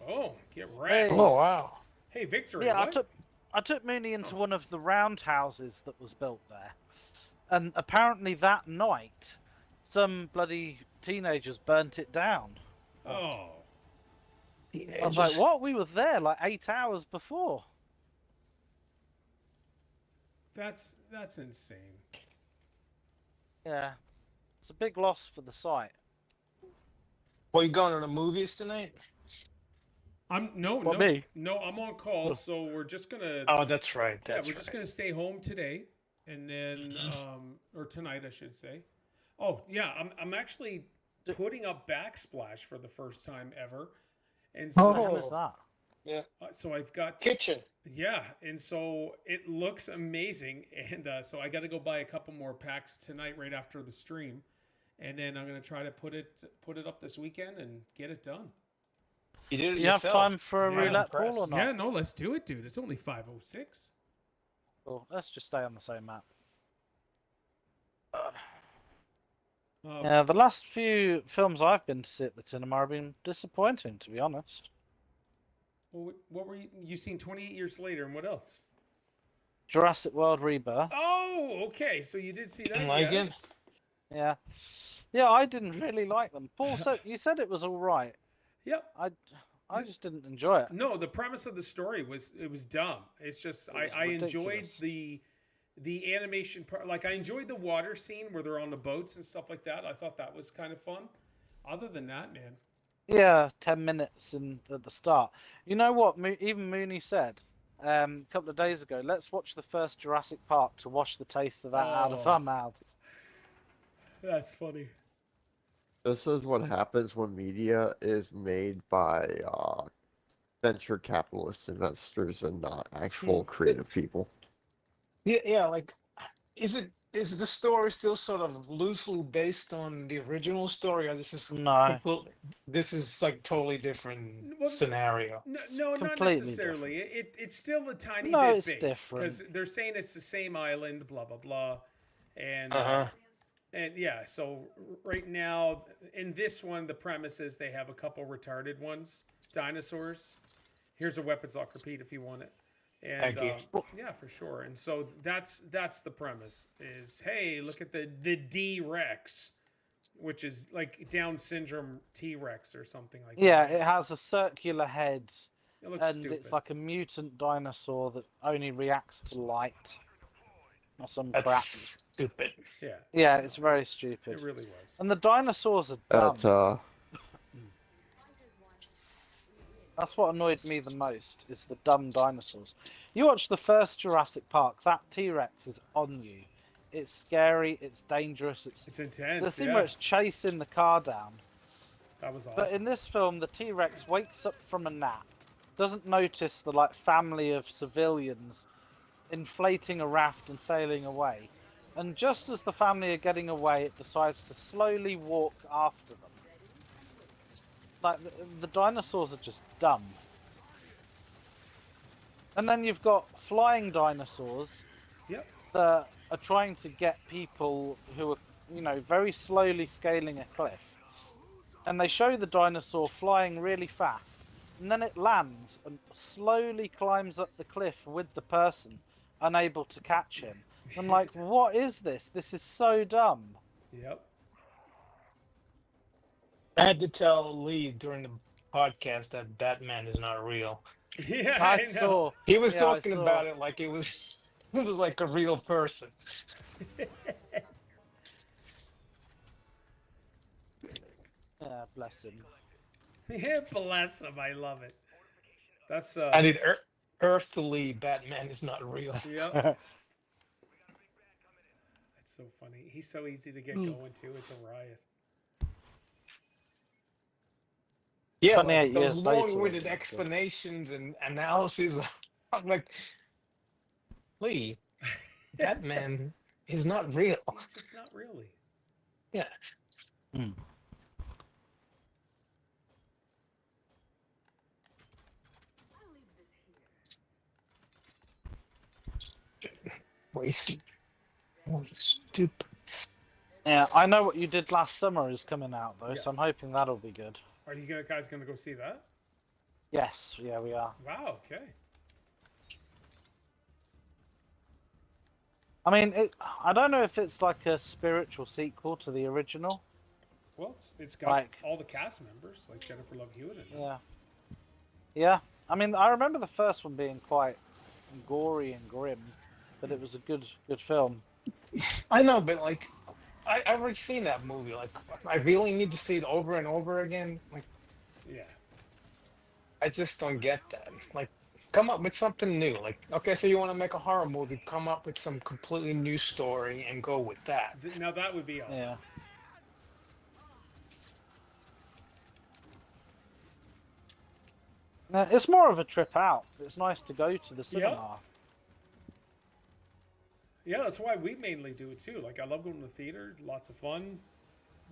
Oh, get wrecked. Hey. Oh wow. Hey, Victory. Yeah, what? I took Mooney into one of the roundhouses that was built there. And apparently that night, some bloody teenagers burnt it down. Oh. I was like, what? We were there like 8 hours before. That's insane. Yeah. It's a big loss for the site. Well, you going to the movies tonight? No, me? no, I'm on call, so we're just gonna. Oh, that's right. Yeah, That's we're right. just gonna stay home today, and then, or tonight, I should say. Oh yeah, I'm actually putting up Backsplash for the first time ever, and so What the hell is that? Yeah. so I've got Kitchen. yeah, and so it looks amazing, and so I got to go buy a couple more packs tonight right after the stream, and then I'm gonna try to put it up this weekend and get it done. You did it You have yourself. time for a Yeah, roulette impressed. pool or not? Yeah, no, let's do it, dude. It's only 5:06. Cool. Let's just stay on the same map. Uh, Yeah, the last few films I've been to see at the cinema have been disappointing, to be honest. Well, what were you seen 28 years later, and what else? Jurassic World Rebirth. Oh, okay. So you did see that? Didn't like it? Yes. Yeah. Yeah, I didn't really like them. Paul, you said it was all right. Yep. I just didn't enjoy it. No, the premise of the story was dumb. It's just was I enjoyed ridiculous. the animation part. Like I enjoyed the water scene where they're on the boats and stuff like that. I thought that was kind of fun. Other than that, man. Yeah, 10 minutes at the start. You know what? Even Mooney said a couple of days ago, let's watch the first Jurassic Park to wash the taste of that out of Oh. our mouths. That's funny. This is what happens when media is made by venture capitalists, investors, and not actual creative people. Yeah. Like, is the story still sort of loosely based on the original story, or this is No. this is like totally different Well, scenario? No, not completely necessarily. It's still a tiny No, bit it's based different. because they're saying it's the same island, blah blah blah, and and yeah. So right now in this one, the premise is they have a couple retarded ones, dinosaurs. Here's a weapons lock repeat if you want it. And Thank you. yeah, for sure. And so that's the premise is, hey, look at the D-Rex, which is like Down syndrome T-Rex or something like Yeah, that. it has a circular head, It looks and stupid. it's like a mutant dinosaur that only reacts to light. Or some crap. That's stupid. Yeah, Yeah, it's very it stupid. really was. And the dinosaurs are dumb. That's what annoyed me the most, is the dumb dinosaurs. You watch the first Jurassic Park, that T-Rex is on you. It's scary, it's dangerous, It's intense. the scene Yeah, where it's chasing the car down. that was awesome. But in this film, the T-Rex wakes up from a nap, doesn't notice the family of civilians inflating a raft and sailing away. And just as the family are getting away, it decides to slowly walk after them. Like, the dinosaurs are just dumb. And then you've got flying dinosaurs Yep. that are trying to get people who are, very slowly scaling a cliff. And they show the dinosaur flying really fast. And then it lands and slowly climbs up the cliff with the person, unable to catch him. I'm like, what is this? This is so dumb. Yep. I had to tell Lee during the podcast that Batman is not real. Yeah, I I know. saw. He was Yeah, I talking saw. about it like it was like a real person. Yeah, bless him. Yeah, bless him. I love it. That's I need Earth to Lee. Batman is not real. Yep. That's so funny. He's so easy to get going too. It's a riot. Yeah, 28 those years later, long-winded it's good. explanations and analysis I'm like, Lee, that man is not real. He's just not really. Yeah. Wasted. Oh, stupid. Yeah, I know what you did last summer is coming out though, so I'm Yes. hoping that'll be good. Are you guys gonna go see that? Yes, yeah, we are. Wow. Okay. I mean, I don't know if it's like a spiritual sequel to the original. Well, it's got Like- all the cast members, like Jennifer Love Hewitt. In it. Yeah. Yeah, I mean, I remember the first one being quite gory and grim, but it was a good film. I know, but like, I've already seen that movie. Like, I really need to see it over and over again. Like, Yeah. I just don't get that. Like, come up with something new. Like, okay, so you want to make a horror movie? Come up with some completely new story and go with that. Now that would be awesome. Yeah. It's more of a trip out. It's nice to go to the cinema. Yeah, that's why we mainly do it too. Like, I love going to the theater. Lots of fun.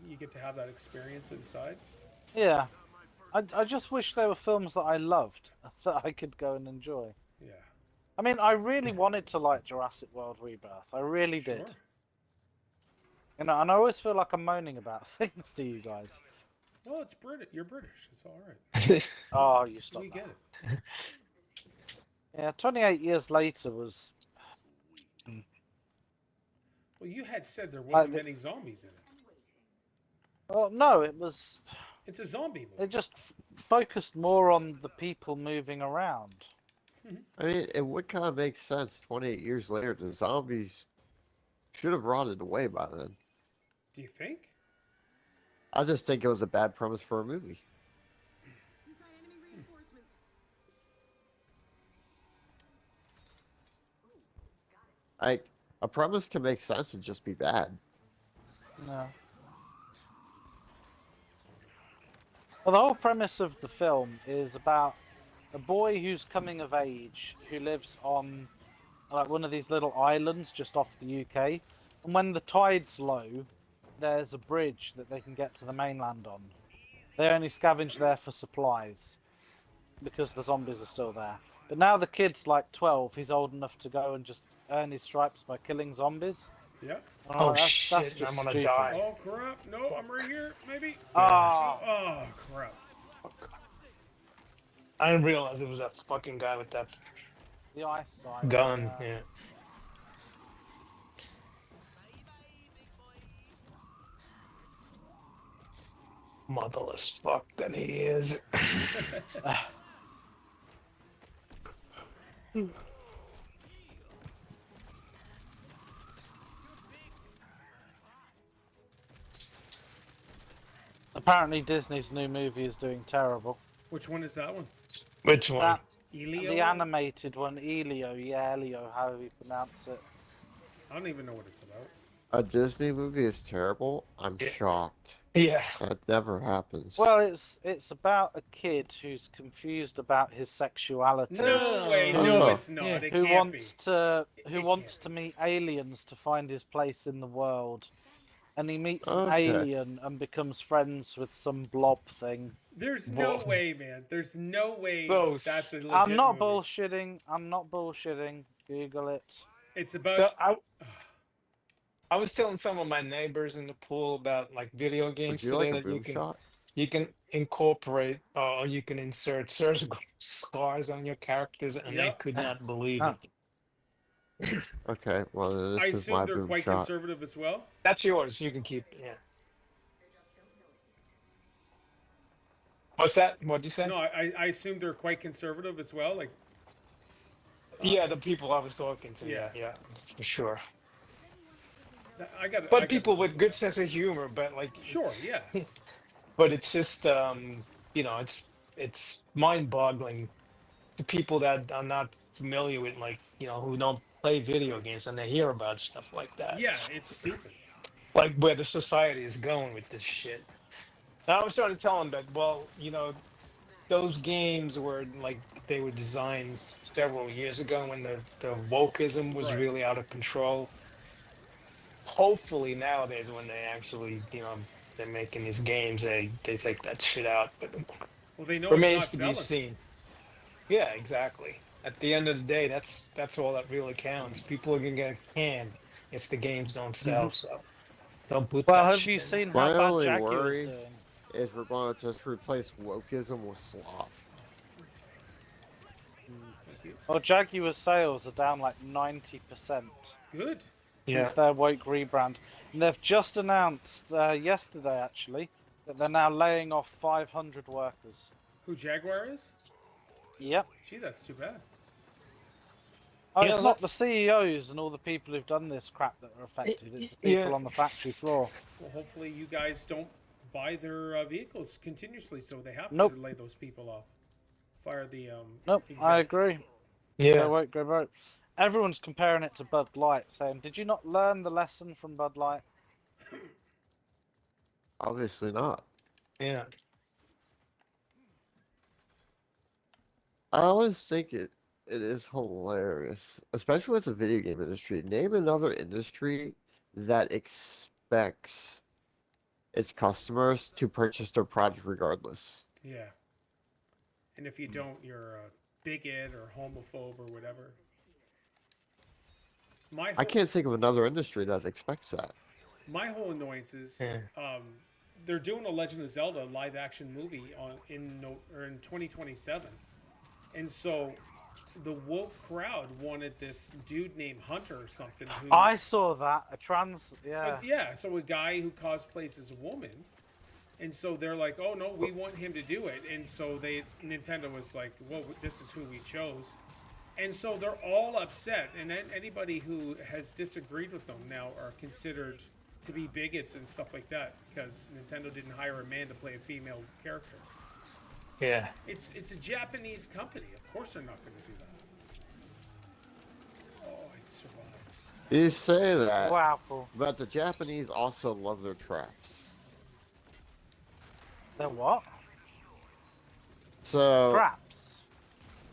You get to have that experience inside. Yeah. I just wish there were films that I loved that I could go and enjoy. Yeah. I mean, I really wanted to like Jurassic World Rebirth. I really did. Sure. You know, and I always feel like I'm moaning about things to you guys. Well, it's British. You're British. It's all right. Oh, you stop We that. get it. Yeah, 28 years later was... Well, you had said there wasn't the- many zombies in it. Well, no, it was... It's a zombie movie. It just focused more on the people moving around. I mean, it would kind of make sense 28 years later. The zombies should have rotted away by then. Do you think? I just think it was a bad premise for a movie. Like, a premise can make sense and just be bad. No. Well, the whole premise of the film is about a boy who's coming of age who lives on like one of these little islands just off the UK, and when the tide's low, there's a bridge that they can get to the mainland on. They only scavenge there for supplies because the zombies are still there. But now the kid's like 12, he's old enough to go and just earn his stripes by killing zombies. Yeah. Oh, that's shit, just I'm gonna stupid. die. Oh, crap. No, I'm right here. Maybe. Ah. Oh, crap. I didn't realize it was that fucking guy with that The ice side. gun. Yeah. Motherless fuck that he is. Apparently Disney's new movie is doing terrible. Which one is that one? Which one? That, Elio? the animated one, Elio, yeah, Elio, however you pronounce it. I don't even know what it's about. A Disney movie is terrible? I'm Yeah. shocked. Yeah. That never happens. Well, it's about a kid who's confused about his sexuality. No way. Oh. No, it's not. Yeah. It Who can't be. wants to It wants can't to meet aliens to find his place in the world, and he meets an Okay. alien and becomes friends with some blob thing. There's no Whoa. way, man. There's no way Close. that's a legit I'm not movie. bullshitting. I'm not bullshitting. Google it. It's about... So I was telling some of my neighbors in the pool about like video Would games you today like a that boom shot? you can incorporate or you can insert surgical scars on your characters, and they Yep. could not believe Huh. it. Okay, well then I this is my assume they're boom quite shot. conservative as well. That's yours. You can keep it. Yeah. What's that? What'd you say? No, I assume they're quite conservative as well. Like, Yeah, the people I was talking to. Yeah. Yeah, for sure. I got. But people with good sense of humor, but like, Sure, yeah. but it's just you know, it's mind-boggling to people that are not familiar with, like, you know, who don't play video games and they hear about stuff like that. Yeah, it's stupid. Like where the society is going with this shit. And I was trying to tell them that, well, you know, those games were like they were designed several years ago when the wokeism was Right. really out of control. Hopefully nowadays when they actually, they're making these games, they take that shit out. But Well, they know it's remains not to be selling. seen. Yeah, exactly. At the end of the day, that's all that really counts. People are gonna get canned if the games don't sell. So don't put Well, that have shit you in. seen My how bad only Jackie was worry doing? is we're going to just replace wokeism with slop. Thank you. Well, Jaguar's sales are down like 90% Good. Yeah. since their woke rebrand. And they've just announced yesterday, actually, that they're now laying off 500 workers. Who Jaguar is? Yep. Gee, that's too bad. Oh, Yeah, it's not the let's- CEOs and all the people who've done this crap that are affected. It's the people Yeah. on the factory floor. Well, hopefully you guys don't buy their vehicles continuously, so they have Nope. to lay those people off. Fire the Nope, I execs. agree. Yeah. They won't go broke. Everyone's comparing it to Bud Light, saying, "Did you not learn the lesson from Bud Light?" Obviously not. Yeah. I always think it is hilarious, especially with the video game industry. Name another industry that expects its customers to purchase their product regardless. Yeah. And if you don't, you're a bigot or homophobe or whatever. My I whole, can't think of another industry that expects that. my whole annoyance is Yeah. they're doing a Legend of Zelda live action movie in 2027, and so the woke crowd wanted this dude named Hunter or something. Who, I saw that yeah. yeah, so a guy who cosplays as a woman, and so they're like, oh no, we want him to do it, and so Nintendo was like, well, this is who we chose. And so they're all upset, and anybody who has disagreed with them now are considered to be bigots and stuff like that because Nintendo didn't hire a man to play a female character. Yeah. It's a Japanese company. Of course they're not going to do that. Oh, I survived. You say that, Wow, cool. but the Japanese also love their traps. They're what? So Traps.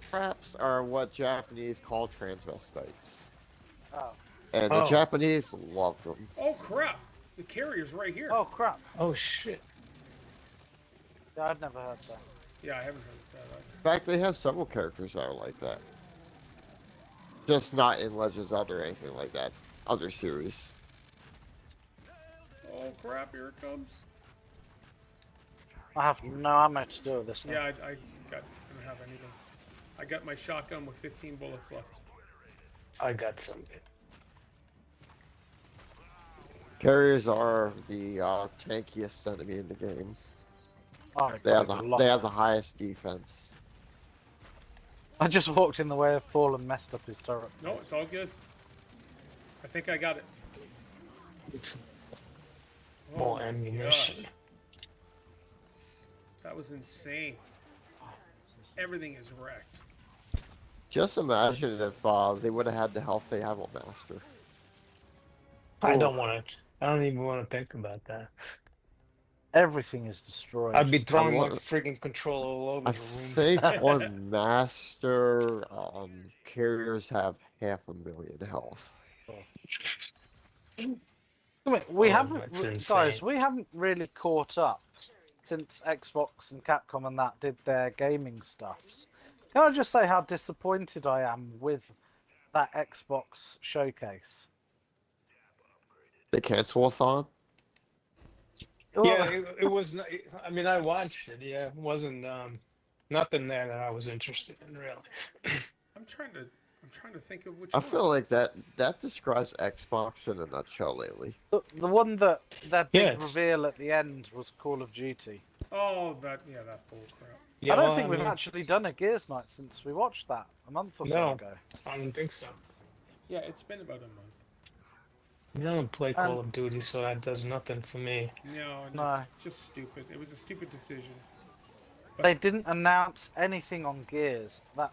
traps are what Japanese call transvestites, Oh. and the Oh. Japanese love them. Oh crap! The carrier's right here. Oh crap. Oh shit. Yeah, I'd never heard that. Yeah, I haven't heard that either. In fact, they have several characters that are like that. Just not in Legends of Zelda or anything like that. Other series. Oh crap! Here it comes. I have no ammo to do with this thing. Yeah, I don't have anything. I got my shotgun with 15 bullets left. I got something. Carriers are the tankiest enemy in the game. Oh, They have God, the highest defense. I just walked in the way of Paul and messed up his turret. No, it's all good. I think I got it. It's Oh more my ammunition. gosh. That was insane. Everything is wrecked. Just imagine if they would have had the health they have on Master. I don't even want to think about that. Everything is destroyed. I'd be throwing my want- freaking controller all over I the room. think on Master, carriers have 500,000 health. We Oh, haven't, that's guys. insane. We haven't really caught up since Xbox and Capcom and that did their gaming stuffs. Can I just say how disappointed I am with that Xbox showcase? The cancel-a-thon? Yeah, it was. I mean, I watched it. Yeah, it wasn't nothing there that I was interested in really. I'm trying to think of which I one. feel like that describes Xbox in a nutshell lately. The one that their big Yes. reveal at the end was Call of Duty. Oh, that bull crap. Yeah, I don't well, think we've mean, actually done a Gears night since we watched that a month or so No. ago. I don't think so. Yeah, it's been about a month. I don't play Call of Duty, so that does nothing for me. No, and No. it's just stupid. It was a stupid decision. They didn't announce anything on Gears. Well,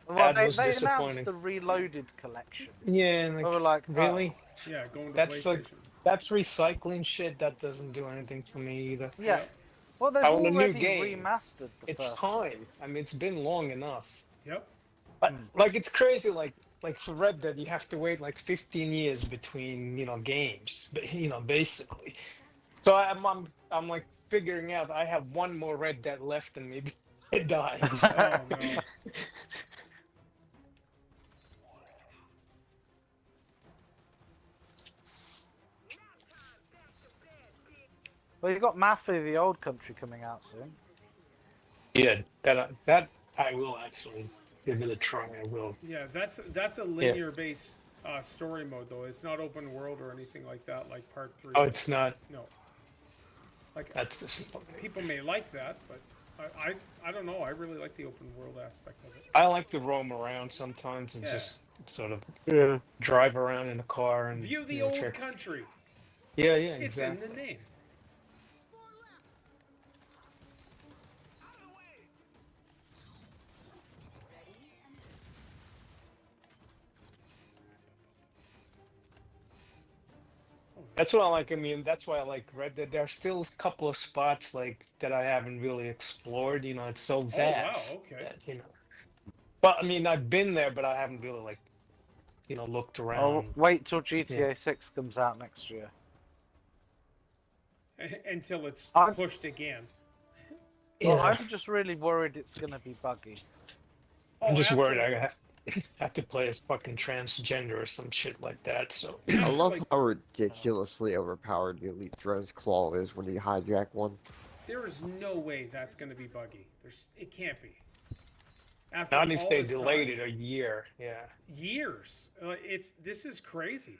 That they was announced disappointing. the Reloaded collection. Yeah, and We were like, really, Yeah, going to That's PlayStation. like- that's recycling shit. That doesn't do anything for me either. Yeah. Well, they've I want a new already game. remastered the It's first. time. I mean, it's been long enough. Yep. But like, it's crazy. Like for Red Dead, you have to wait like 15 years between games. Basically. So I'm like figuring out I have one more Red Dead left in me before I die. Oh no. Well, you got Mafia: The Old Country coming out soon. Yeah, that I will actually give it a try. I will. Yeah, that's a linear based story mode though. It's not open world or anything like that, like Part 3. Oh, it's not. No. Like That's just. people may like that, but I don't know. I really like the open world aspect of it. I like to roam around sometimes and Yeah. just sort of Yeah. drive around in a car and View the old check. country. Yeah, It's exactly. in the name. That's what I like. I mean, that's why I like Red Dead. There are still a couple of spots like that I haven't really explored. It's so vast. Oh, wow, okay. That, But I mean, I've been there, but I haven't really looked Oh, around. wait till GTA 6 comes out next year. Until it's I'm- pushed again. Well, Yeah. I'm just really worried it's going to be buggy. I'm just worried absolutely. I have to play as fucking transgender or some shit like that. So I love Like, how ridiculously overpowered the Elite Drone's claw is when you hijack one. there is no way that's going to be buggy. It can't be. After not if all they this delayed time, it a year. Yeah. years. This is crazy.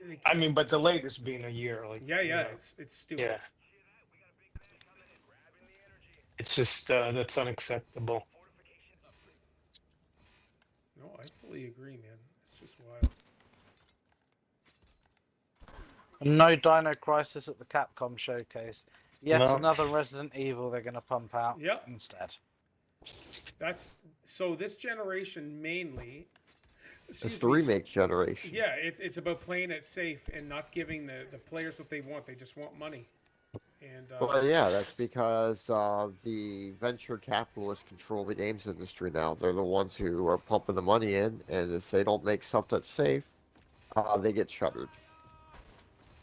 They I mean, but the latest being a year. yeah, it's stupid. Yeah. It's just that's unacceptable. No, I fully agree, man. It's just wild. No Dino Crisis at the Capcom showcase. Yet No. another Resident Evil they're going to pump out Yep. instead. So this generation mainly. It's excuse the me, remake generation. Yeah, it's about playing it safe and not giving the players what they want. They just want money. And Well, yeah, that's because the venture capitalists control the games industry now. They're the ones who are pumping the money in, and if they don't make stuff that's safe, they get shuttered.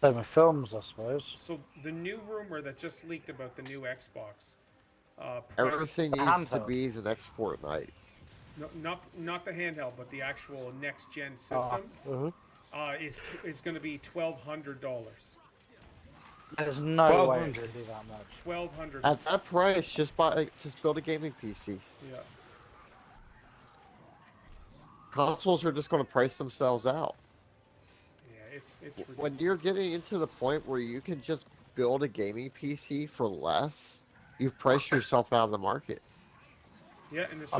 Same with films, I suppose. so the new rumor that just leaked about the new Xbox. Price, Everything needs to handheld. be the next Fortnite. no, not the handheld, but the actual next gen system is going to be $1,200. There's no way it 1200. can be that much. $1,200. At that price, just build a gaming PC. Yeah. Consoles are just going to price themselves out. Yeah, it's ridiculous. When you're getting into the point where you can just build a gaming PC for less, you've priced yourself out of the market. Yeah, and it's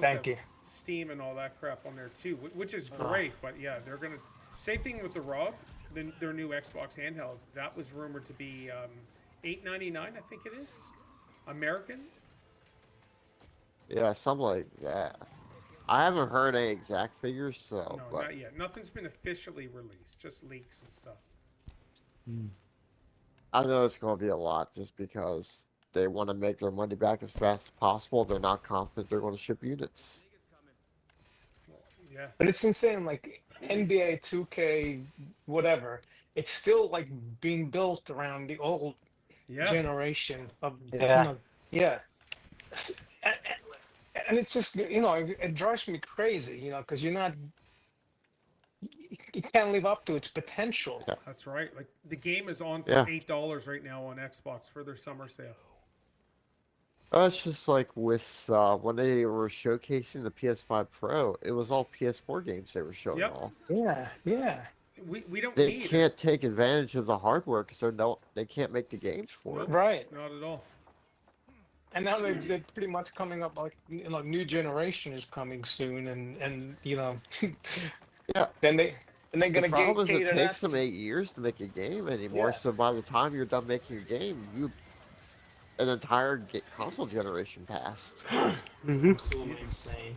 thank to you. have Steam and all that crap on there too, which is great. But yeah, they're gonna. Same thing with the ROG, their new Xbox handheld. That was rumored to be $899, I think it is, American. Yeah, something like that. I haven't heard any exact figures, so No, but not yet. Nothing's been officially released, just leaks and stuff. I know it's going to be a lot just because they want to make their money back as fast as possible. They're not confident they're going to ship units. Yeah, But it's insane. Like NBA 2K, whatever. It's still like being built around the old yeah. generation of Yeah. yeah. And it's just it drives me crazy, because you can't live up to its potential. Yeah. That's right. Like the game is on for Yeah. $8 right now on Xbox for their summer sale. It's just like with when they were showcasing the PS5 Pro, it was all PS4 games they were showing Yep. off. Yeah, yeah. We don't They need it. can't take advantage of the hardware because they can't make the games for it. Right. Not at all. And now they're pretty much coming up like new generation is coming soon, and Yeah. then they're The gonna problem is it cater takes that. them 8 years to make a game anymore. Yeah. So by the time you're done making a game, an entire console generation passed. Absolutely insane.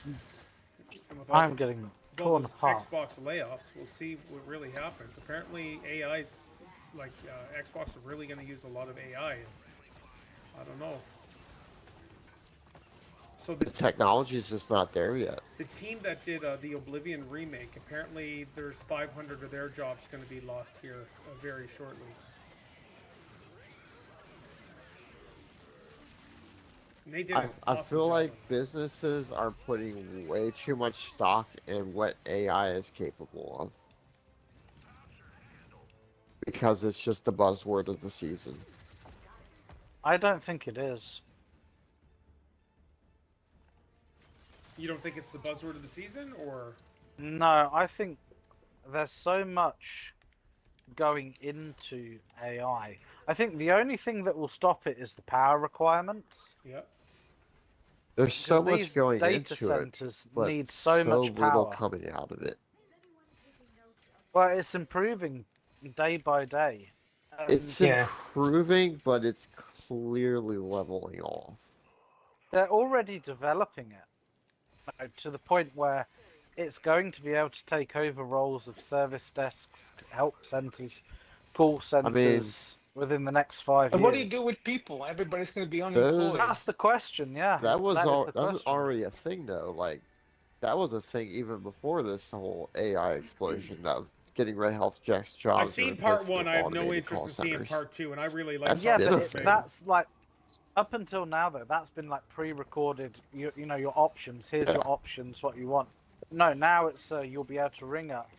And with all I'm those- getting with all torn those apart. Xbox layoffs, we'll see what really happens. Apparently, AI's like Xbox is really going to use a lot of AI. I don't know. So The technology is just not there yet. the team that did the Oblivion remake, apparently there's 500 of their jobs going to be lost here very shortly. And they did I an I awesome feel job like on it. businesses are putting way too much stock in what AI is capable of. Because it's just the buzzword of the season. I don't think it is. You don't think it's the buzzword of the season, or No, I think there's so much going into AI. I think the only thing that will stop it is the power requirements. yeah? There's so Because much these going data into it, centers but need so much little power. coming out of it. Well, it's improving day by day. It's And Yeah. improving, but it's clearly leveling off. they're already developing it to the point where it's going to be able to take over roles of service desks, help centers, call centers within the next 5 And years. what do you do with people? Everybody's going to be Those- unemployed. That's the question, yeah. That was That is all. the That was question. already a thing, though. Like, that was a thing even before this whole AI explosion of getting rid of health checks jobs. I've seen and part replacing one. with I have no automated interest call in seeing centers. part two, and I really like That's Yeah, part but one. pitiful. that's like up until now though. That's been like pre-recorded. You know your options. Here's your Yeah. options. What you want. No, now it's you'll be able to ring up,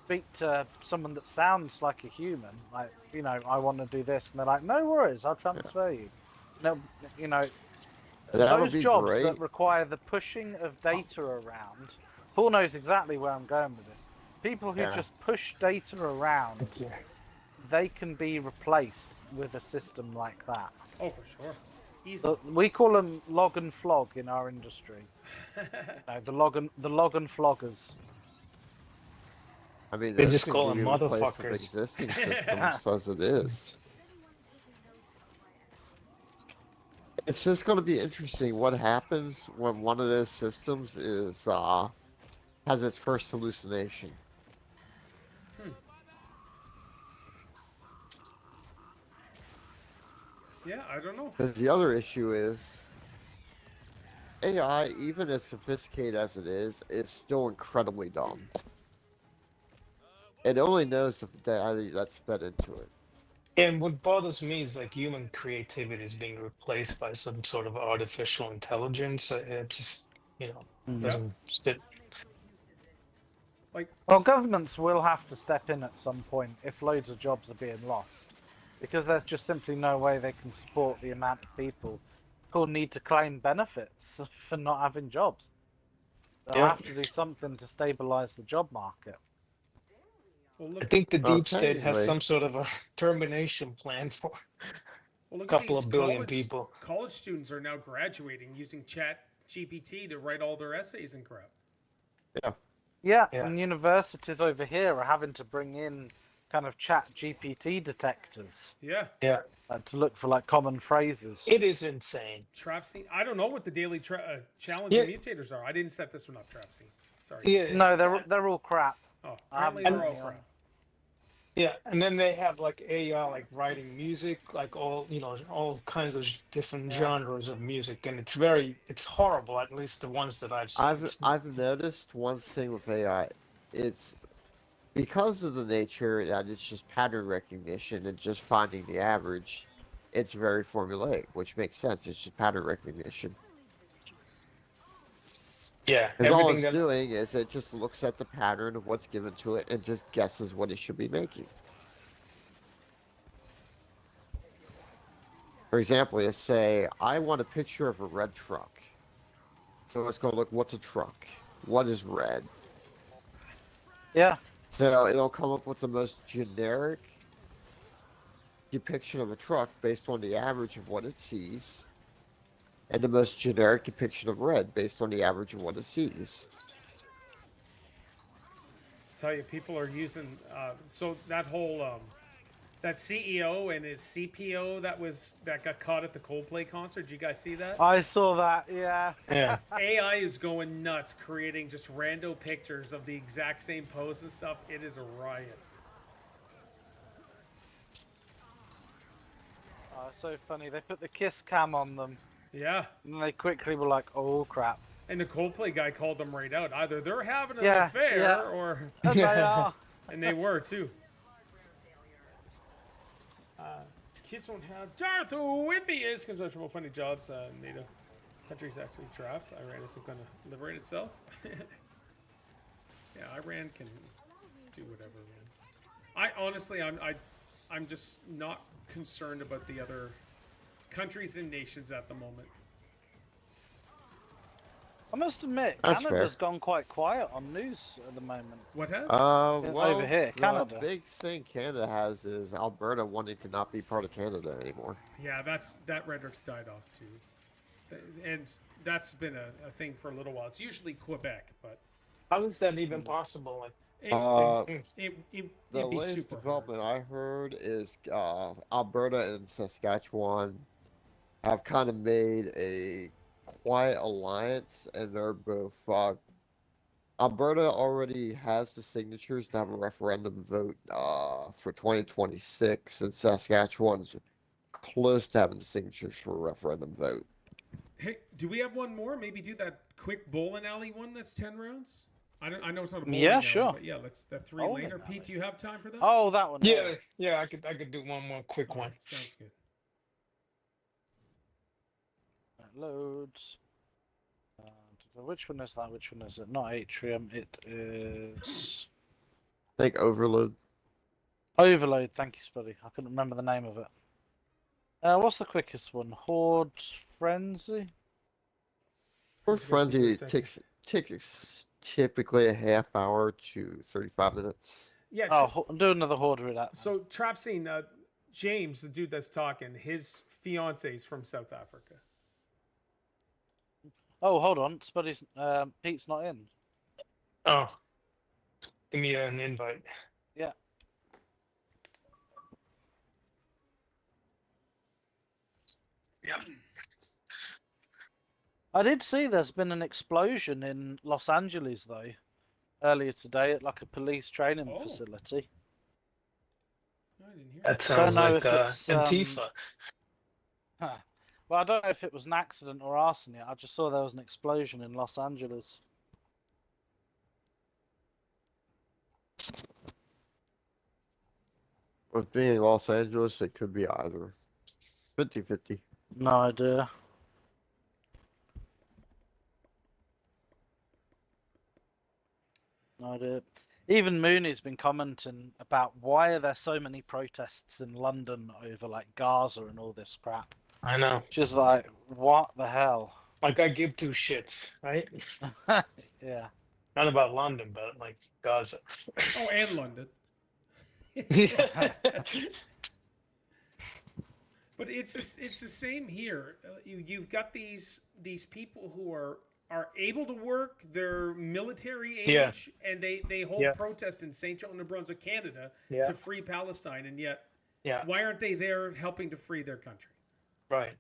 speak to someone that sounds like a human. Like I want to do this, and they're like, no worries, I'll transfer you. No, That would those be jobs great. that require the pushing of data around. Paul knows exactly where I'm going with this. People who Yeah. just push data around, Yeah. they can be replaced with a system like that. Oh, for sure. Easy. So we call them log and flog in our industry. No, the log and floggers. I mean, They those just can call be them replaced with motherfuckers. existing systems as it is. It's just going to be interesting what happens when one of those systems is has its first hallucination. Yeah, I don't know. Because the other issue is AI, even as sophisticated as it is still incredibly dumb. It only knows the data that's fed into it. And what bothers me is like human creativity is being replaced by some sort of artificial intelligence. It just, doesn't sit. Well, governments will have to step in at some point if loads of jobs are being lost, because there's just simply no way they can support the amount of people who need to claim benefits for not having jobs. They'll Yeah. have to do something to stabilize the job market. Well, I look, think the Well, deep state has technically- some sort of a termination plan for well, look a at couple these of billion college, people. college students are now graduating using Chat GPT to write all their essays and crap. Yeah, Yeah. and universities over here are having to bring in kind of chat GPT detectors Yeah. Yeah, to look for like common phrases. it is insane. Trap scene. I don't know what the daily challenge Yeah. and mutators are. I didn't set this one up, Trap scene. Sorry. Yeah, No, they're all crap. Oh, I apparently haven't they're all done crap. yeah, and then they have like AI like writing music, like all all kinds of different genres of music, and it's horrible. At least the ones that I've seen. I've noticed one thing with AI. It's because of the nature that it's just pattern recognition and just finding the average. It's very formulaic, which makes sense. It's just pattern recognition. Yeah, Because all everything it's that doing is it just looks at the pattern of what's given to it and just guesses what it should be making. For example, let's say I want a picture of a red truck. So it's going to look, what's a truck? What is red? Yeah, So it'll come up with the most generic depiction of a truck based on the average of what it sees, and the most generic depiction of red based on the average of what it sees. Tell you, people are using so that whole that CEO and his CPO that got caught at the Coldplay concert. Did you guys see that? I saw that. Yeah. yeah. AI is going nuts, creating just rando pictures of the exact same pose and stuff. It is a riot. Oh, it's so funny. They put the kiss cam on them, Yeah. and they quickly were like, "Oh crap!" And the Coldplay guy called them right out. Either they're having an Yeah, affair, yeah. or And they are. and they were too. Kids don't have Darth Withius. Conceptual funny jobs. NATO countries actually traps. Iran isn't going to liberate itself. Yeah, Iran can do whatever, man. I honestly, I'm just not concerned about the other countries and nations at the moment. I must admit, That's Canada's fair. gone quite quiet on news at the moment. What has? Well, over here, the Canada. big thing Canada has is Alberta wanting to not be part of Canada anymore. Yeah, that rhetoric's died off too, and that's been a thing for a little while. It's usually Quebec, but How is that even possible? Like, it'd The be latest super development I heard is Alberta and Saskatchewan have kind of made a quiet alliance, and they're both. Alberta already has the signatures to have a referendum vote for 2026, and Saskatchewan's close to having the signatures for a referendum vote. Hey, do we have one more? Maybe do that quick bowling alley one that's 10 rounds? I know it's not a bowling Yeah, alley, sure. but yeah, let's the Bowling three-laner. alley. Pete, do you have time for that? Oh, that one. yeah, I could do one more quick All one. right, sounds good. That loads. Which one is that? Which one is it? Not Atrium. It is I think Overload. Overload. Thank you, Spuddy. I couldn't remember the name of it. What's the quickest one? Horde Frenzy. For Just give Frenzy, me a it second. takes typically a half hour to 35 minutes. Yeah. Oh, do another Horde with that. So trap scene. James, the dude that's talking, his fiance's from South Africa. Oh, hold on. Spuddy's Pete's not in. Oh, give me an invite. Yeah. Yeah. I did see there's been an explosion in Los Angeles though, earlier today at like a police training Oh. facility. I didn't hear That that. sounds know like if it's, Antifa. Huh. Well, I don't know if it was an accident or arson yet. I just saw there was an explosion in Los Angeles. With being Los Angeles, it could be either. 50-50. No idea. No idea. Even Mooney's been commenting about why are there so many protests in London over like Gaza and all this crap. I know. Just like, what the hell? Like I give two shits, right? Yeah. Not about London, but like Gaza. Oh, and London. But it's the same here. You've got these people who are able to work, they're military age, Yeah. and they hold Yeah. protests in St. John, New Brunswick, Canada, Yeah. to free Palestine, and yet Yeah, why aren't they there helping to free their country? right.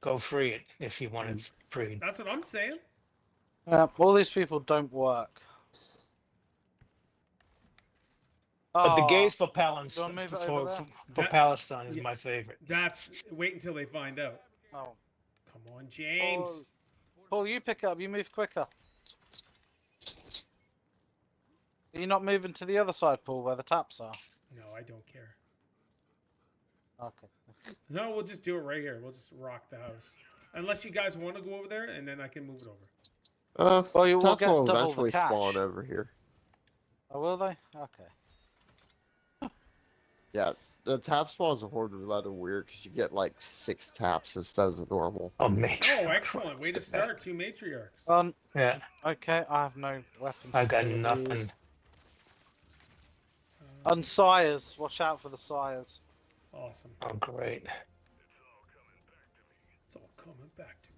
Go free it if you want it freed. That's what I'm saying. All these people don't work. But the Oh, gays for Do you Palestine, wanna move it for, over there? for That- Palestine is yeah. my favorite. That's wait until they find out. Oh. Come on, James. Paul, you pick up. You move quicker. Are you not moving to the other side, Paul, where the taps are? No, I don't care. Okay. No, we'll just do it right here. We'll just rock the house. Unless you guys want to go over there, and then I can move it over. Well, you will Tops get will double the eventually cash. spawn over here. Oh, will they? Okay. Yeah, the tap spawns of Horde Roulette are weird because you get like 6 taps instead of the normal. Oh, mate. Oh, excellent. Way to start. 2 matriarchs. Yeah, Okay, I have no weapons. I got to use. nothing. And sires. Watch out for the sires. Awesome. Oh, great. It's all coming back to me.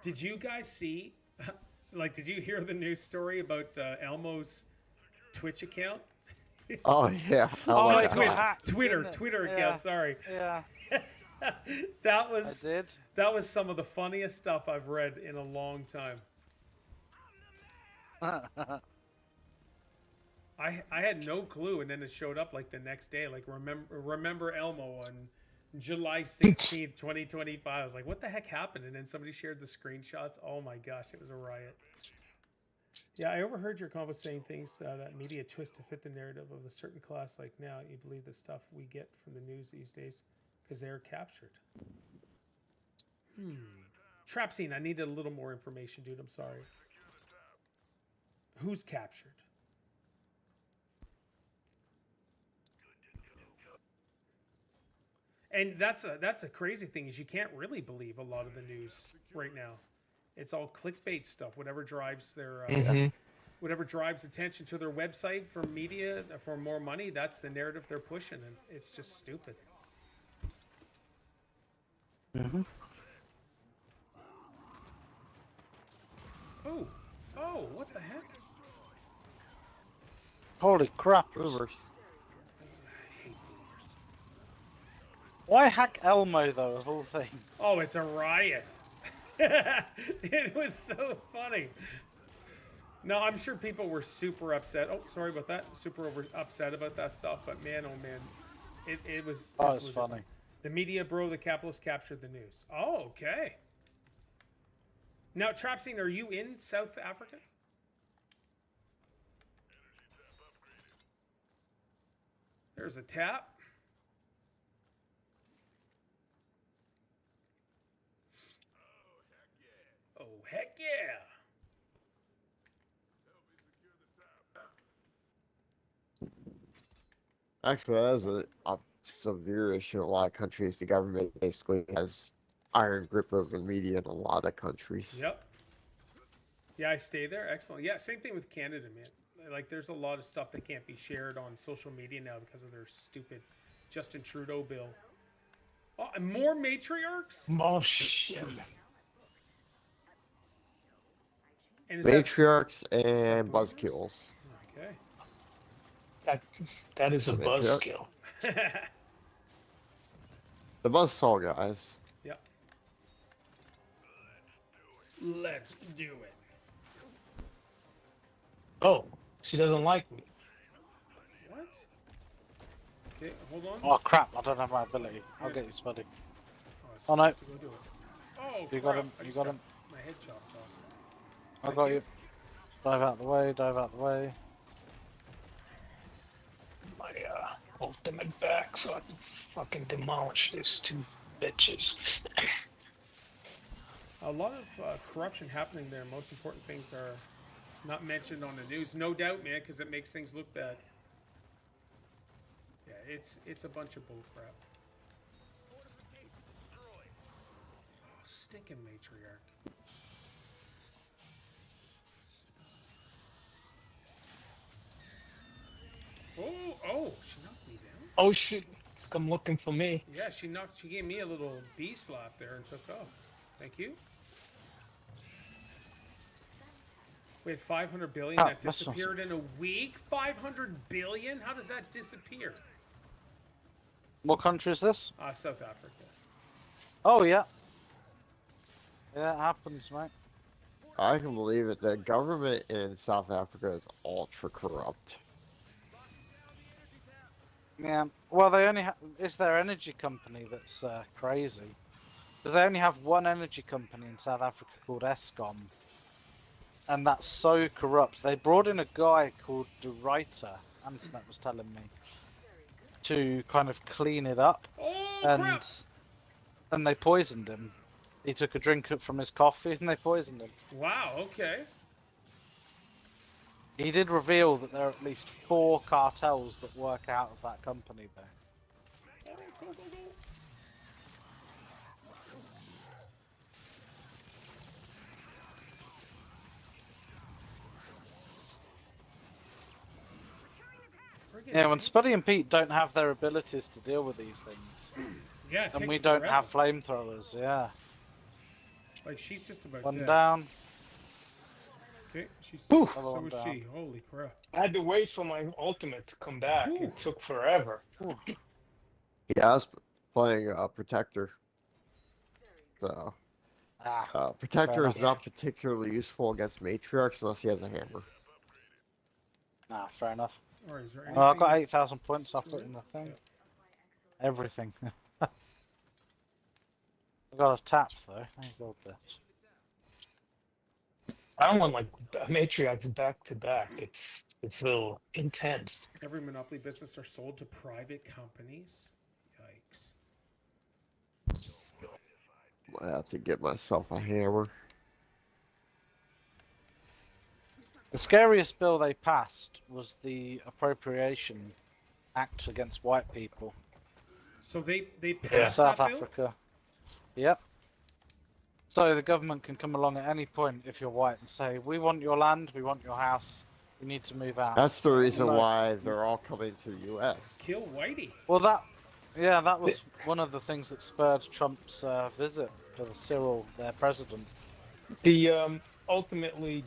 Did you guys see, did you hear the news story about Elmo's Twitch account? Oh yeah. Oh, Not it Twitch, got hacked, Twitter, didn't it? Twitter Yeah. account, sorry. Yeah, That I was did. that was some of the funniest stuff I've read in a long time. I had no clue, and then it showed up like the next day. Like remember Elmo on July 16th, 2025. I was like, what the heck happened? And then somebody shared the screenshots. Oh my gosh, it was a riot. Yeah, I overheard your convo saying things that media twist to fit the narrative of a certain class. Like now, you believe the stuff we get from the news these days because they're captured. Trap scene. I needed a little more information, dude. I'm sorry. Who's captured? And that's a crazy thing is you can't really believe a lot of the news right now. It's all clickbait stuff. Whatever drives their whatever drives attention to their website for media for more money, that's the narrative they're pushing, and it's just stupid. Oh, what the heck? Holy crap! Boomers. I hate boomers. Why hack Elmo though, of all things? Oh, it's a riot. It was so funny. No, I'm sure people were super upset. Oh, sorry about that. Super upset about that stuff. But man, oh man, it was. Oh, it's funny. The media, bro, the capitalists captured the news. Oh, okay. Now, Trap Scene, are you in South Africa? There's a tap. Oh, heck yeah. Actually, that is a severe issue in a lot of countries. The government basically has iron grip over the media in a lot of countries. Yep. Yeah, I stay there. Excellent. Yeah, same thing with Canada, man. Like, there's a lot of stuff that can't be shared on social media now because of their stupid Justin Trudeau bill. Oh, and more matriarchs? Oh, shit. And is Matriarchs and buzzkills. Okay. That is a Matriarch. buzzkill. The buzzsaw guys. Yep. Let's do it. Oh, she doesn't like me. What? Okay, hold on. Oh crap! I don't have my ability. I'll get you, Spuddy. it's Oh, no. to go do it. Oh, You got crap. him. I You just got him. My head chopped off. I Thank got you. Dive out the way. Dive out the way. My ultimate back so I can fucking demolish these two bitches. A lot of corruption happening there. Most important things are not mentioned on the news. No doubt, man, because it makes things look bad. Yeah, it's a bunch of bullcrap. Oh, stinking matriarch. Oh, she knocked me down. Oh shit, she's come looking for me. Yeah, she gave me a little bee slap there and took off. Thank you. We had 500 billion that that's disappeared in a week. 500 billion? How does that disappear? What country is this? South Africa. Oh yeah. Yeah, it happens, mate. I can believe it. The government in South Africa is ultra corrupt. Yeah. Well, they only it's their energy company that's crazy. Because they only have one energy company in South Africa called Eskom. And that's so corrupt. They brought in a guy called De Ruyter, Antoinette was telling me, to kind of clean it up. Oh, and crap! and they poisoned him. He took a drink from his coffee and they poisoned him. Wow, okay. He did reveal that there are at least 4 cartels that work out of that company there. Oh, go, go, go. Yeah, when Spuddy and Pete don't have their abilities to deal with these things. Yeah, it And takes we don't forever. have flamethrowers, yeah. Like, she's just about One dead. down. Okay, she's Oof. so is Down. she. Holy crap. I had to wait for my ultimate to come back. Ooh. It took forever. Yeah, I was playing Protector. So, Ah, Protector fair is not particularly useful against Matriarchs unless he has a hammer. Nah, fair enough. Or is there Well, I've got anything 8,000 points. I'll put in the thing. Everything. I got a tap though. Thank God this. I don't want like matriarchs back to back. It's a little intense. Every monopoly business are sold to private companies. Yikes. I have to get myself a hammer. The scariest bill they passed was the Appropriation Act against white people. So they in passed South that bill? Africa. Yep. So the government can come along at any point if you're white and say, we want your land, we want your house, you need to move out. That's the reason No. why they're all coming to the U.S. Kill Whitey. Well, that was one of the things that spurred Trump's visit to Cyril, their president. The ultimately,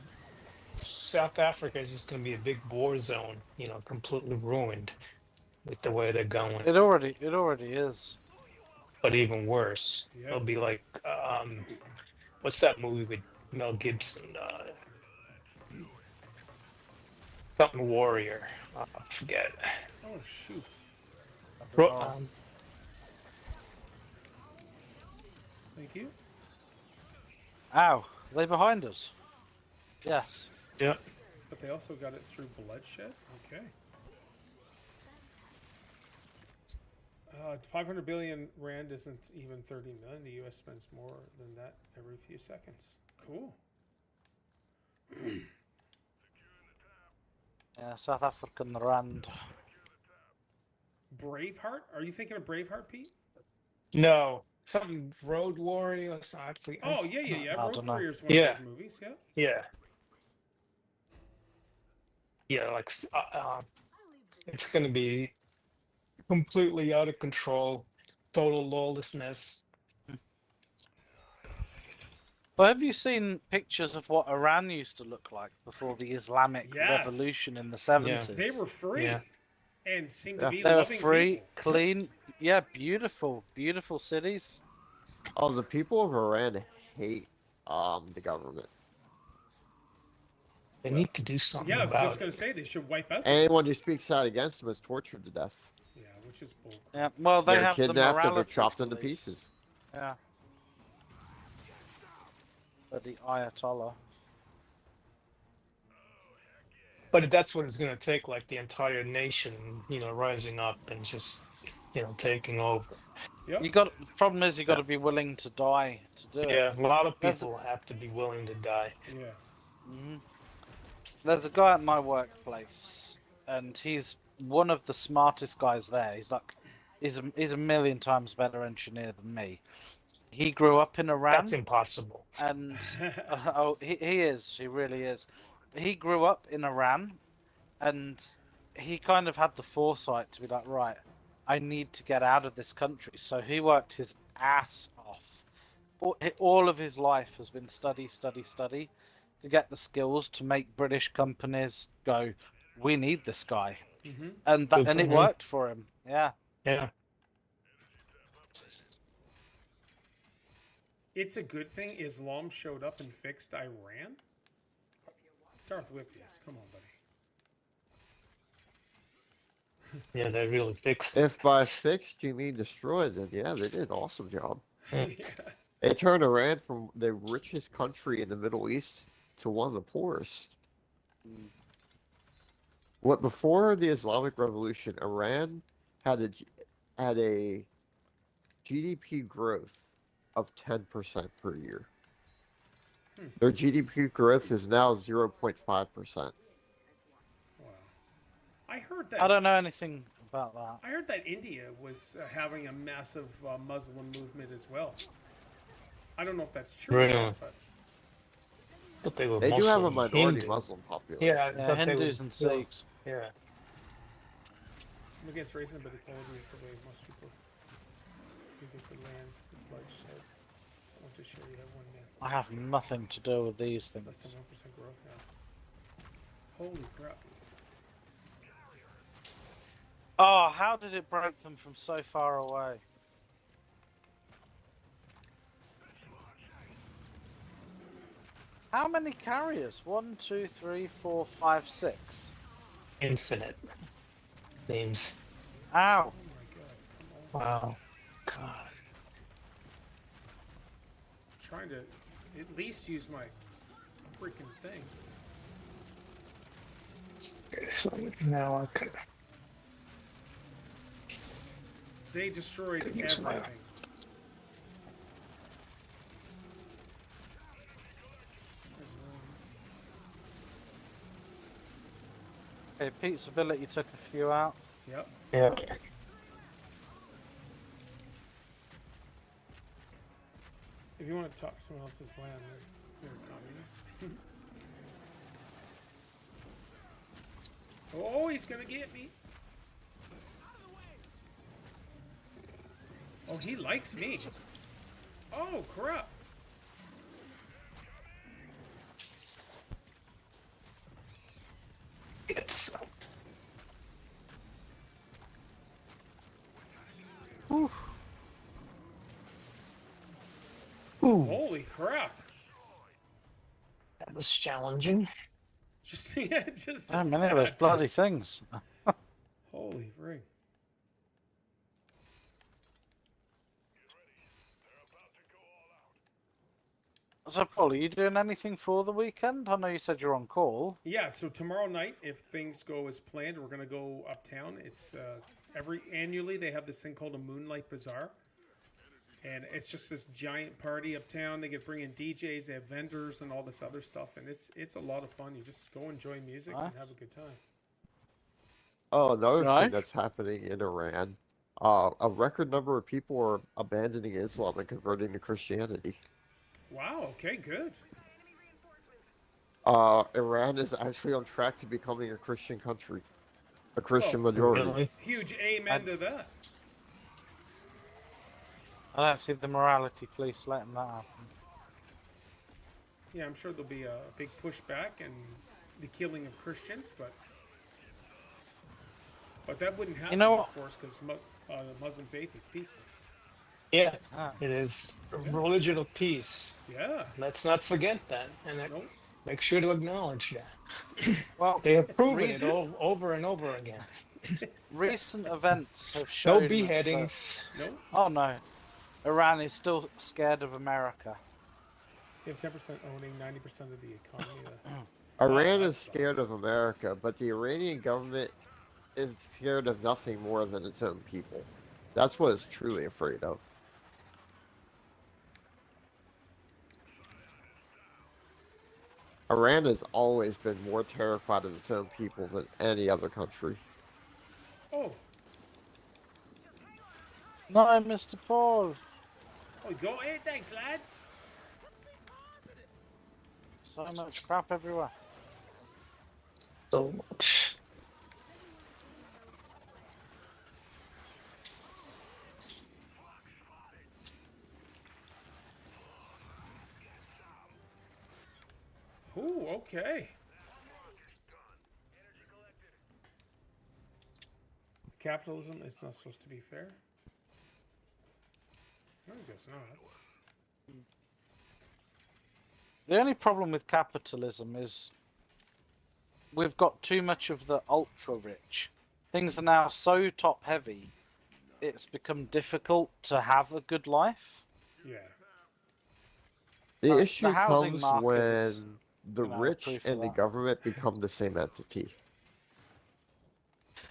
South Africa is just going to be a big war zone. You know, completely ruined with the way they're going. It already is. But even worse, Yeah. it'll be like what's that movie with Mel Gibson? Something Warrior. I forget. Oh, shoot. Thank you. Ow, are they behind us? Yes. Yeah. But they also got it through bloodshed? Okay. 500 billion rand isn't even 30 million. The U.S. spends more than that every few seconds. Cool. Yeah, South African rand. Braveheart? Are you thinking of Braveheart, Pete? No, something Road Warrior or something. Oh, yeah. I Road don't know. Warrior's one Yeah. of those movies, yeah. Yeah. Yeah, like it's gonna be completely out of control, total lawlessness. Well, have you seen pictures of what Iran used to look like before the Islamic Yes. Revolution in the 70s? They were free Yeah. and seemed Yeah. to be They were loving free, people. clean, yeah, beautiful cities. Oh, the people of Iran hate the government. They need to do something Yeah, I was about just going it. to say they should wipe out the Anyone who speaks out against them is tortured to death. Yeah, which is bull. Yeah, well, they They're have the kidnapped and they're morality chopped into police. pieces. Yeah. But the Ayatollah. But that's what it's going to take, like the entire nation, you know, rising up and just, you know, taking over. Yep. The problem is you got to be willing to die to do it. Yeah, a lot of That's- people have to be willing to die. Yeah. Mhm. There's a guy at my workplace, and he's one of the smartest guys there. He's a million times better engineer than me. He grew up in Iran, That's impossible. and he really is. He grew up in Iran, and he kind of had the foresight to be like, right, I need to get out of this country. So he worked his ass off. All of his life has been study to get the skills to make British companies go, we need this guy. Mm-hmm. And Good for it him. worked for him. Yeah. Yeah. It's a good thing Islam showed up and fixed Iran. Darth Whippius, come on, buddy. Yeah, they really fixed it. If by fixed you mean destroyed, then yeah, they did an awesome job. Yeah. They turned Iran from the richest country in the Middle East to one of the poorest. What before the Islamic Revolution, Iran had a GDP growth of 10% per year. Their GDP growth is now 0.5%. Wow. I heard that. I don't know anything about that. I heard that India was having a massive Muslim movement as well. I don't know if that's true. Really? Or not, but But they were They do have a Muslim, minority Hindu. Muslim population. Yeah, Yeah, but they Hindus were- and Sikhs. Yeah. I'm against racism, but equality is the way most people think for land, bloodshed. I want to show you have one man. I have nothing to do with these things. Less than 1% growth now. Holy crap. Oh, how did it break them from so far away? How many carriers? 1, 2, 3, 4, 5, 6. infinite. Seems. Ow! Oh my god. Come on. Wow. God. I'm trying to at least use my freaking thing. Okay, so now I could. They destroyed Could use my- everything. There's one. Okay, Pete's ability took a few out. Yep. Yeah. If you want to talk someone else's land, they're communists. Oh, he's gonna get me. Oh, he likes me. Oh, crap. It's. Whew. Ooh, Holy crap. that was challenging. Just, yeah, just. How many of those attack. bloody things? Holy frig. So, Paul, are you doing anything for the weekend? I know you said you're on call. Yeah, so tomorrow night, if things go as planned, we're gonna go uptown. It's annually they have this thing called a Moonlight Bazaar, and it's just this giant party uptown. They bring in DJs, they have vendors, and all this other stuff, and it's a lot of fun. You just go enjoy music and have a good time. Oh, another Right. thing that's happening in Iran, a record number of people are abandoning Islam and converting to Christianity. Wow. Okay. Good. Iran is actually on track to becoming a Christian country, a Christian Oh, majority. Really? Huge amen to that. I don't see the morality police letting that happen. Yeah, I'm sure there'll be a big pushback and the killing of Christians, but that wouldn't happen, know of what? course, because the Muslim faith is peaceful. Yeah, Ah. it is a religion of peace. Yeah. Let's not forget that, and Nope. make sure to acknowledge that. Well, They have proven it reason- all, over and over again. recent events have shown No that beheadings. Nope. oh no, Iran is still scared of America. You have 10% owning 90% of the economy. Iran that is scared sucks. of America, but the Iranian government is scared of nothing more than its own people. That's what it's truly afraid of. Iran has always been more terrified of its own people than any other country. Oh, No, Mr. Paul. oh, go ahead, thanks, lad. So much crap everywhere. So much. Ooh, okay. Capitalism is not supposed to be fair. I guess not. The only problem with capitalism is we've got too much of the ultra rich. Things are now so top heavy, it's become difficult to have a good life. Yeah. The The issue housing comes market is, when the you know, rich proof of and the that. government become the same entity.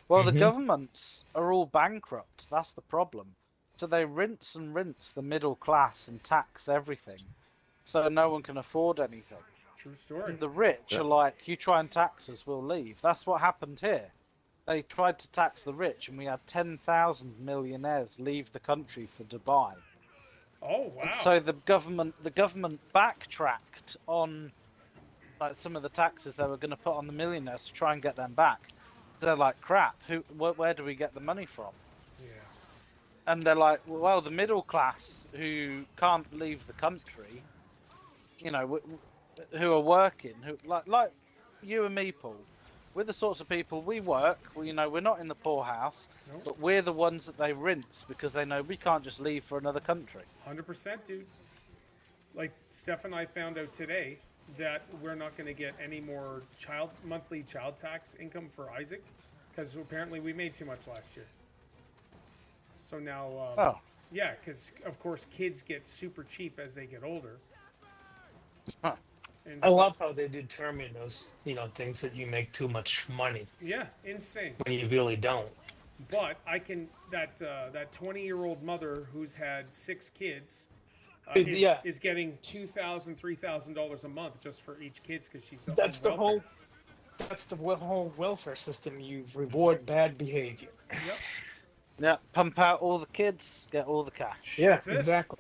Well, the Mhm. governments are all bankrupt. That's the problem. So they rinse and rinse the middle class and tax everything, so no one can afford anything. True story. And the rich Yeah. are like, you try and tax us, we'll leave. That's what happened here. They tried to tax the rich, and we had 10,000 millionaires leave the country for Dubai. Oh, wow. So the government backtracked on like some of the taxes they were going to put on the millionaires to try and get them back. They're like, crap. Where do we get the money from? Yeah. And they're like, well, the middle class who can't leave the country, you know, who are working, who like you and me, Paul. We're the sorts of people, we work. We're not in the poorhouse, Nope. but we're the ones that they rinse because they know we can't just leave for another country. 100%, dude. Like Steph and I found out today, that we're not going to get any more monthly child tax income for Isaac, because apparently we made too much last year. So now, Oh. yeah, because of course kids get super cheap as they get older. Huh. And I so, love how they determine those, things that you make too much money yeah, insane. when you really don't. But I can that 20-year-old mother who's had 6 kids Yeah. is getting $2,000, $3,000 a month just for each kid's because she's That's on the welfare. whole welfare system. You reward bad behavior. Yep. Yeah, pump out all the kids, get all the cash. Yeah, That's it. exactly.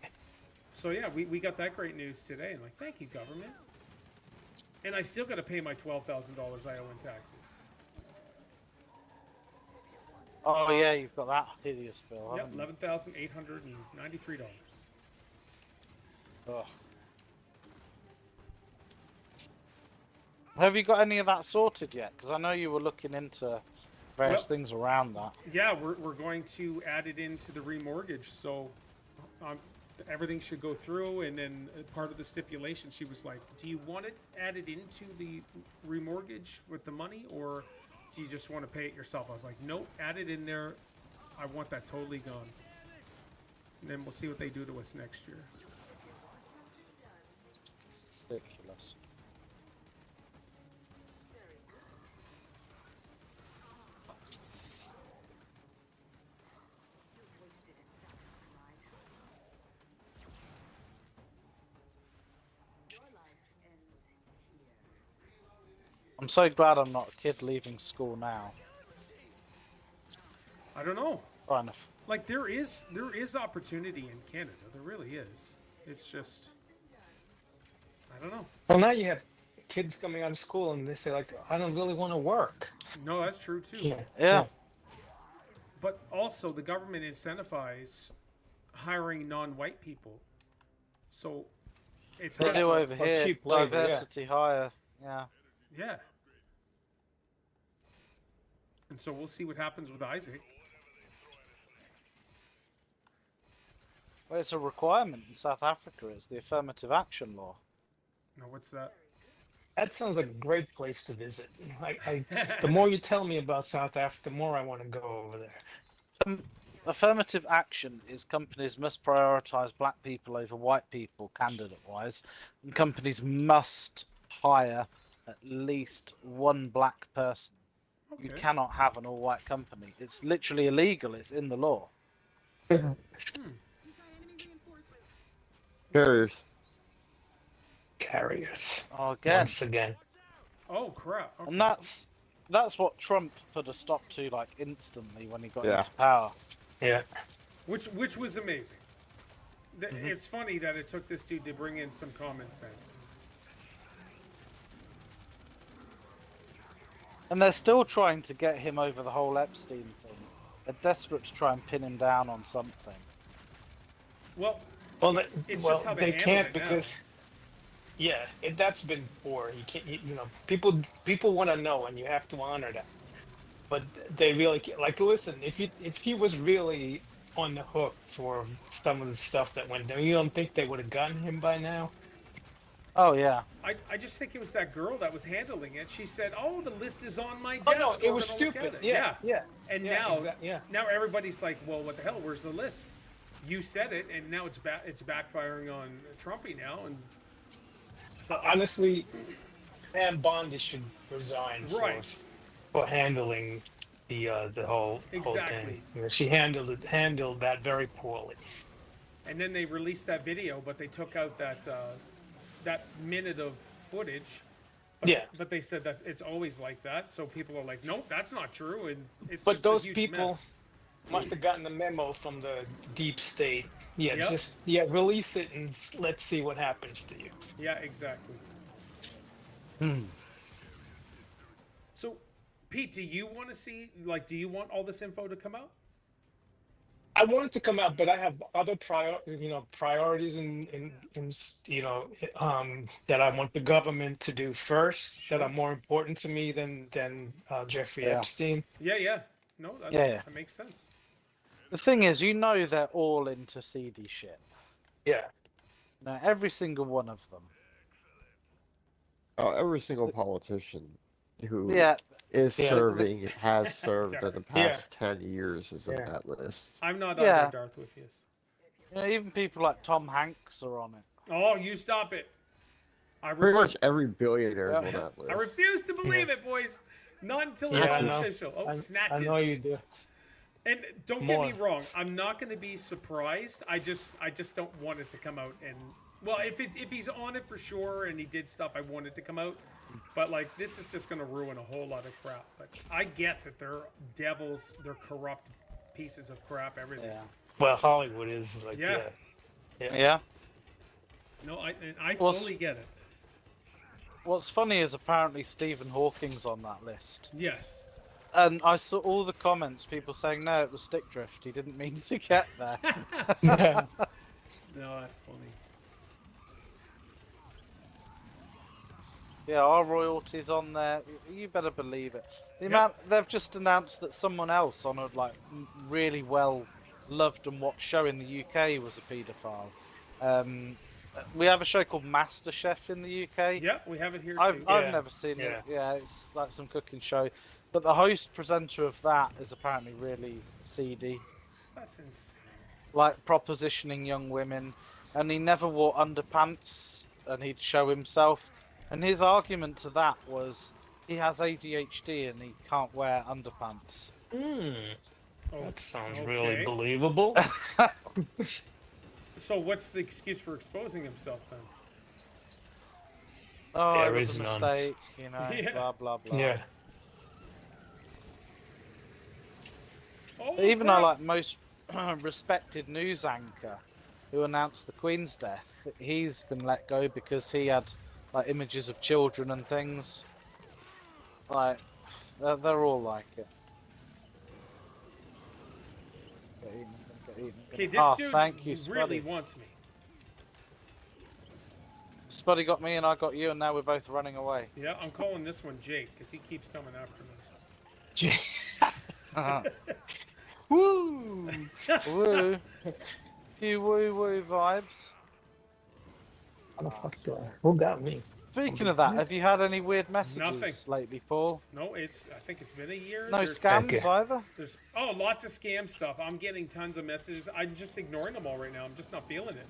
So yeah, we got that great news today. I'm like, thank you, government. And I still got to pay my $12,000 I owe in taxes. Oh yeah, you've got that hideous bill. Yep, haven't $11,893. you? Ugh. Have you got any of that sorted yet? Because I know you were looking into various Well- things around that. Yeah, we're going to add it into the remortgage, so everything should go through. And then part of the stipulation, she was like, "Do you want it added into the remortgage with the money, or do you just want to pay it yourself?" I was like, "Nope, add it in there. I want that totally gone." And then we'll see what they do to us next year. Ridiculous. I'm so glad I'm not a kid leaving school now. I don't know. Trying to Like there is opportunity in Canada. There really is. It's just I don't know. Well, now you have kids coming out of school and they say like, I don't really want to work. No, that's true too. Yeah. But also the government incentivizes hiring non-white people. So it's They hard do for- over here. cheap labor, yeah. Diversity hire. Yeah. Yeah. And so we'll see what happens with Isaac. Well, it's a requirement in South Africa. It's the affirmative action law. No, what's that? That sounds like a great place to visit. The more you tell me about South Africa, the more I want to go over there. Affirmative action is companies must prioritize black people over white people, candidate-wise, and companies must hire at least one black person. You Okay. cannot have an all-white company. It's literally illegal. It's in the law. Carriers. Carriers. Oh, again. Once again. Oh crap. Okay. And that's what Trump put a stop to like instantly when he got Yeah. into power. Yeah. Which was amazing. It's funny that it took this dude to bring in some common sense. And they're still trying to get him over the whole Epstein thing. They're desperate to try and pin him down on something. Well, Well, It's just how they they handle can't it now. because, that's been poor. You can't, people want to know, and you have to honor that. But they really can't. Like, listen, if he was really on the hook for some of the stuff that went down, you don't think they would have gotten him by now? Oh yeah. I just think it was that girl that was handling it. She said, "Oh, the list is on my desk. Oh no, it We're was gonna look stupid. at it." Yeah. And Yeah, now, now everybody's like, "Well, what the hell? Where's the list?" You said it, and now it's backfiring on Trumpy now, and so Honestly, Pam Bondi should resign Right. for handling the whole Exactly. thing. You know, she handled that very poorly. And then they released that video, but they took out that minute of footage. But, Yeah. But they said that it's always like that, so people are like, "Nope, that's not true," and it's But just those a huge people mess. must have gotten the memo from the deep state. Yeah, Yep. release it and let's see what happens to you. Yeah, exactly. So, Pete, do you want to see, like, do you want all this info to come out? I want it to come out, but I have other priorities that I want the government to do first that are more important to me than Jeffrey Yeah. Epstein. Yeah. No, that, Yeah. that makes sense. The thing is, they're all into seedy shit. Yeah. Now, every single one of them. Every single politician who Yeah, is Yeah. serving, has served in the Yeah. past 10 years is in Yeah. that list. I'm not Yeah. either, Darth Wiffius. you know, even people like Tom Hanks are on it. Oh, you stop it. Pretty much every billionaire is Yeah. on that list. I refuse to believe it, boys. Not until Yeah, it's I know. official. Oh, I snatches. know you do. And don't get me More. wrong, I'm not going to be surprised. I just don't want it to come out. And well, if he's on it for sure and he did stuff, I want it to come out. But like this is just going to ruin a whole lot of crap. But I get that they're devils, they're corrupt pieces of crap. Everything. Yeah. Well, Hollywood is like Yeah. that. Yeah. No, I Well, fully get it. What's funny is apparently Stephen Hawking's on that list. Yes. And I saw all the comments, people saying, no, it was stick drift. He didn't mean to get there. No, that's funny. Yeah, our royalties on there. You better believe it. The amount they've just announced that someone else on a like really well loved and watched show in the UK was a paedophile. We have a show called MasterChef in the UK. Yeah, we have it here I've too. I've never seen it. Yeah, it's like some cooking show. But the host presenter of that is apparently really seedy, That's insane. like propositioning young women, and he never wore underpants, and he'd show himself. And his argument to that was he has ADHD and he can't wear underpants. Oh, That sounds okay. really believable. So what's the excuse for exposing himself then? Oh, There it was is a none. mistake, you know, Yeah. blah blah blah. Yeah. Oh, But even crap. our like most respected news anchor who announced the Queen's death, he's been let go because he had like images of children and things. Like they're all like it. Get eaten, get eaten, get Okay, eaten. this Ah, dude thank you, really Spuddy. wants me. Spuddy got me and I got you, and now we're both running away. Yeah, I'm calling this one Jake because he keeps coming after me. Woo! Woo! Few woo woo vibes. How the fuck do I? Who got me? Speaking of that, have you had any weird messages Nothing. lately, Paul? No, I think it's been a year. No There's- scams Okay. either? There's lots of scam stuff. I'm getting tons of messages. I'm just ignoring them all right now. I'm just not feeling it.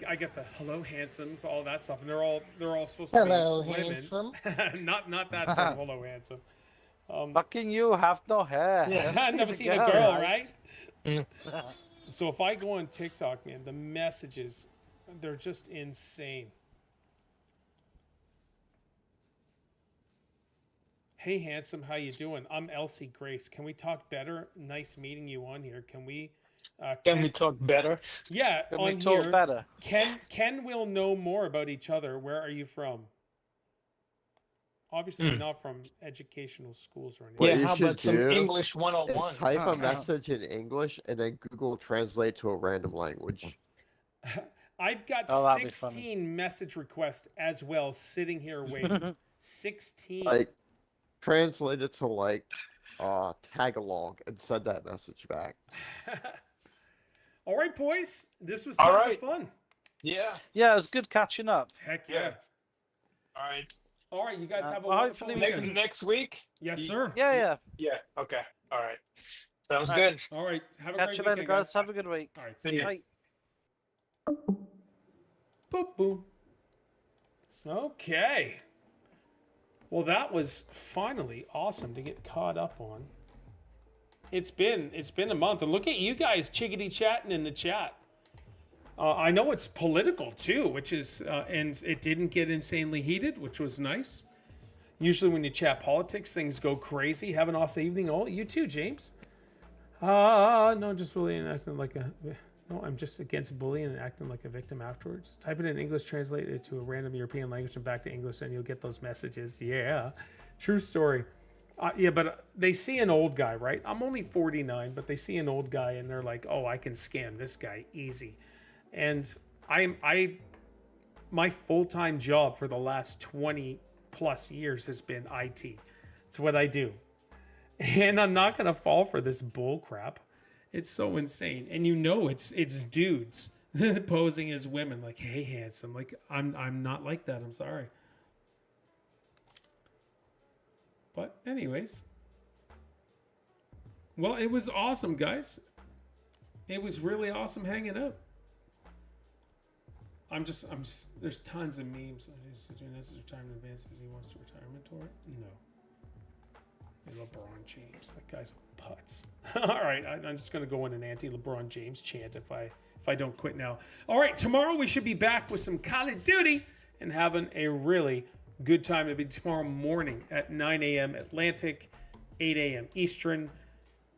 I get the hello handsomes, all that stuff, and they're all supposed to Hello, be women. handsome. not that sort of hello handsome. Fucking you have no hair. I've never seen a girl, right? So if I go on TikTok, man, the messages, they're just insane. Hey, handsome, how you doing? I'm Elsie Grace. Can we talk better? Nice meeting you on here. Can we? Can we talk better? Yeah, Can on we talk here. better? Ken will know more about each other. Where are you from? Obviously not from educational schools or anything. What Yeah, you how should about some do English is 101? type a message in English and then Google Translate to a random language. I've got Oh, that'd be 16 message requests as well sitting here waiting. 16. Like, translate it to like tag along and send that message back. All right, boys. This was All tons right. of fun. Yeah. Yeah, it was good catching up. Heck yeah. Yeah. All right. All right, you guys have a well, wonderful hopefully we weekend. Next week? Yes, sir. Yeah, yeah. Yeah. Okay. All right. Sounds All right. good. All right. Have a Catch great you later, weekend, guys. Have a good week. All right. See See ya. you. Bye. Boom, boom. Okay. Well, that was finally awesome to get caught up on. It's been a month, and look at you guys chickadee chatting in the chat. I know it's political too, which is and it didn't get insanely heated, which was nice. Usually when you chat politics, things go crazy. Have an awesome evening. Oh, you too, James. No, just bullying and acting like a. No, I'm just against bullying and acting like a victim afterwards. Type it in English, translate it to a random European language and back to English, and you'll get those messages. Yeah, true story. Yeah, but they see an old guy, right? I'm only 49, but they see an old guy and they're like, "Oh, I can scam this guy easy." And my full-time job for the last 20 plus years has been IT. It's what I do. And I'm not going to fall for this bull crap. It's so insane. And you know it's dudes posing as women, like, hey, handsome. Like, I'm not like that. I'm sorry. But anyways, well, it was awesome, guys. It was really awesome hanging out. I'm just. There's tons of memes. He's doing this as retirement advance. He wants to retirement tour. No. Hey, LeBron James. That guy's a putz. All right, I'm just gonna go in an anti-LeBron James chant if I don't quit now. All right, tomorrow we should be back with some Call of Duty and having a really good time. It'll be tomorrow morning at 9 a.m. Atlantic, 8 a.m. Eastern,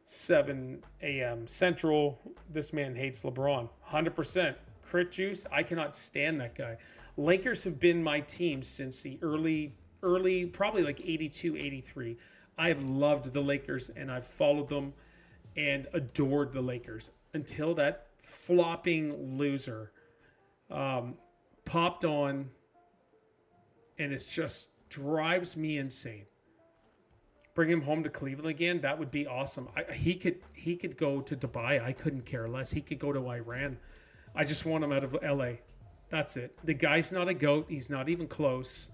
7 a.m. Central. This man hates LeBron. 100%. Crit Juice, I cannot stand that guy. Lakers have been my team since the early, probably like 82, 83. I have loved the Lakers, and I've followed them and adored the Lakers until that flopping loser popped on, and it just drives me insane. Bring him home to Cleveland again. That would be awesome. He could go to Dubai. I couldn't care less. He could go to Iran. I just want him out of LA. That's it. The guy's not a GOAT. He's not even close.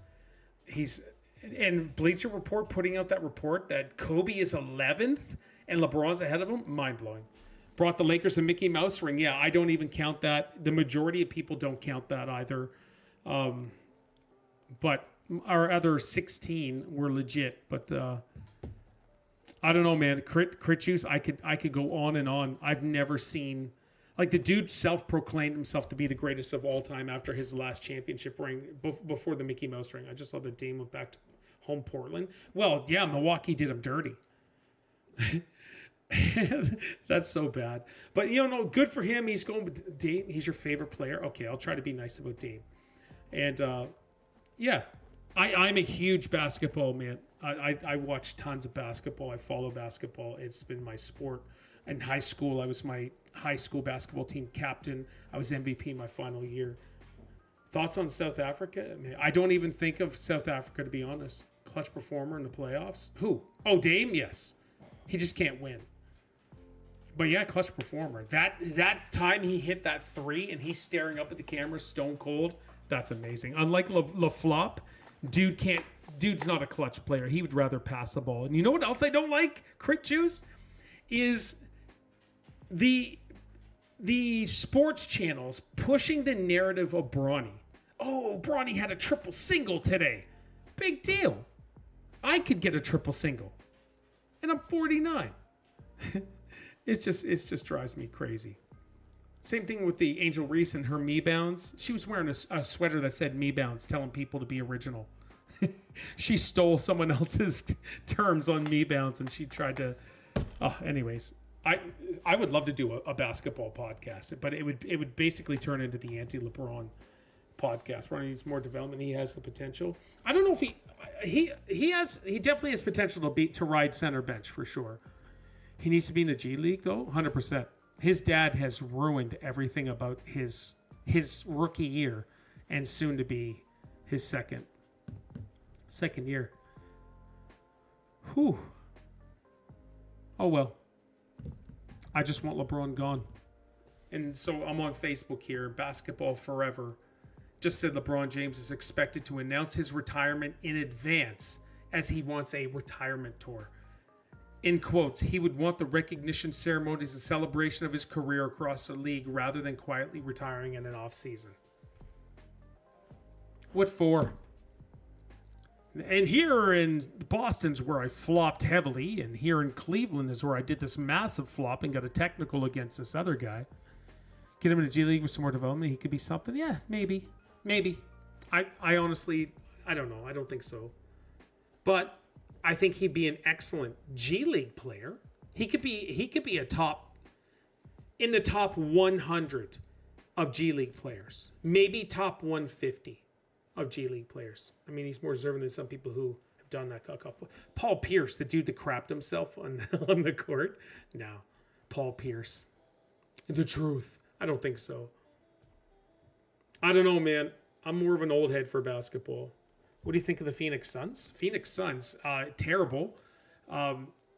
And Bleacher Report putting out that report that Kobe is 11th and LeBron's ahead of him. Mind blowing. Brought the Lakers a Mickey Mouse ring. Yeah, I don't even count that. The majority of people don't count that either. But our other 16 were legit. But I don't know, man. Crit Juice, I could go on and on. I've never seen, like, the dude self-proclaimed himself to be the greatest of all time after his last championship ring before the Mickey Mouse ring. I just saw the Dame went back to home Portland. Well, yeah, Milwaukee did him dirty. That's so bad. But, no, good for him. He's going with Dame. He's your favorite player. Okay, I'll try to be nice about Dame. And, yeah, I'm a huge basketball man. I watch tons of basketball. I follow basketball. It's been my sport. In high school, I was my high school basketball team captain. I was MVP my final year. Thoughts on South Africa? I don't even think of South Africa, to be honest. Clutch performer in the playoffs. Who? Oh, Dame? Yes. He just can't win. But yeah, clutch performer. That time he hit that three and he's staring up at the camera stone cold, that's amazing. Unlike LaFlop, dude's not a clutch player. He would rather pass the ball. And you know what else I don't like, Crit Juice? Is the sports channels pushing the narrative of Bronny. Oh, Bronny had a triple single today. Big deal. I could get a triple single. And I'm 49. It just drives me crazy. Same thing with the Angel Reese and her Me Bounds. She was wearing a sweater that said Me Bounds, telling people to be original. She stole someone else's terms on Me Bounds, and she tried to... anyways, I would love to do a basketball podcast, but it would basically turn into the anti-LeBron podcast. Ronnie needs more development. He has the potential. I don't know if he definitely has potential to ride center bench for sure. He needs to be in the G League though, 100%. His dad has ruined everything about his rookie year and soon to be his second year. Whew. Oh well. I just want LeBron gone. And so I'm on Facebook here, Basketball Forever. Just said LeBron James is expected to announce his retirement in advance as he wants a retirement tour. In quotes, he would want the recognition ceremony as a celebration of his career across the league rather than quietly retiring in an off-season. What for? And here in Boston's where I flopped heavily, and here in Cleveland is where I did this massive flop and got a technical against this other guy. Get him in the G League with some more development. He could be something. Yeah, maybe. I honestly, I don't know. I don't think so. But I think he'd be an excellent G League player. He could be in the top 100 of G League players. Maybe top 150 of G League players. I mean, he's more deserving than some people who have done that. Paul Pierce, the dude that crapped himself on the court. No, Paul Pierce. The truth. I don't think so. I don't know, man. I'm more of an old head for basketball. What do you think of the Phoenix Suns? Phoenix Suns, terrible.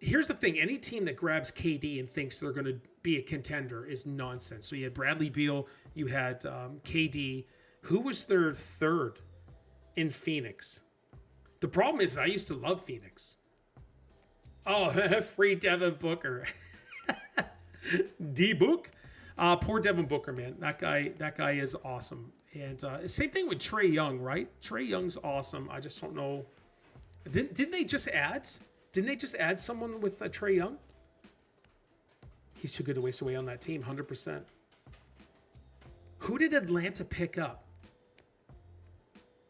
Here's the thing. Any team that grabs KD and thinks they're going to be a contender is nonsense. So you had Bradley Beal, You had KD. Who was their third in Phoenix? The problem is I used to love Phoenix. Oh, free Devin Booker. D-Book? Poor Devin Booker, man. That guy is awesome. And same thing with Trey Young, right? Trey Young's awesome. I just don't know. Didn't they just add? Didn't they just add someone with Trey Young? He's too good to waste away on that team, 100%. Who did Atlanta pick up?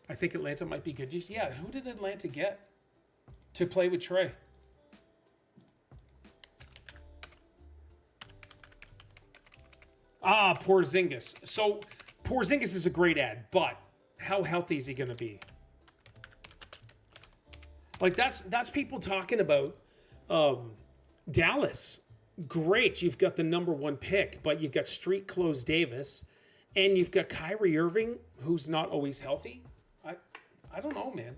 I think Atlanta might be good. Yeah, who did Atlanta get to play with Trey? Porzingis. So Porzingis is a great ad, but how healthy is he going to be? Like that's people talking about Dallas. Great, you've got the #1 pick, but you've got street clothes Davis, and you've got Kyrie Irving, who's not always healthy. I don't know, man.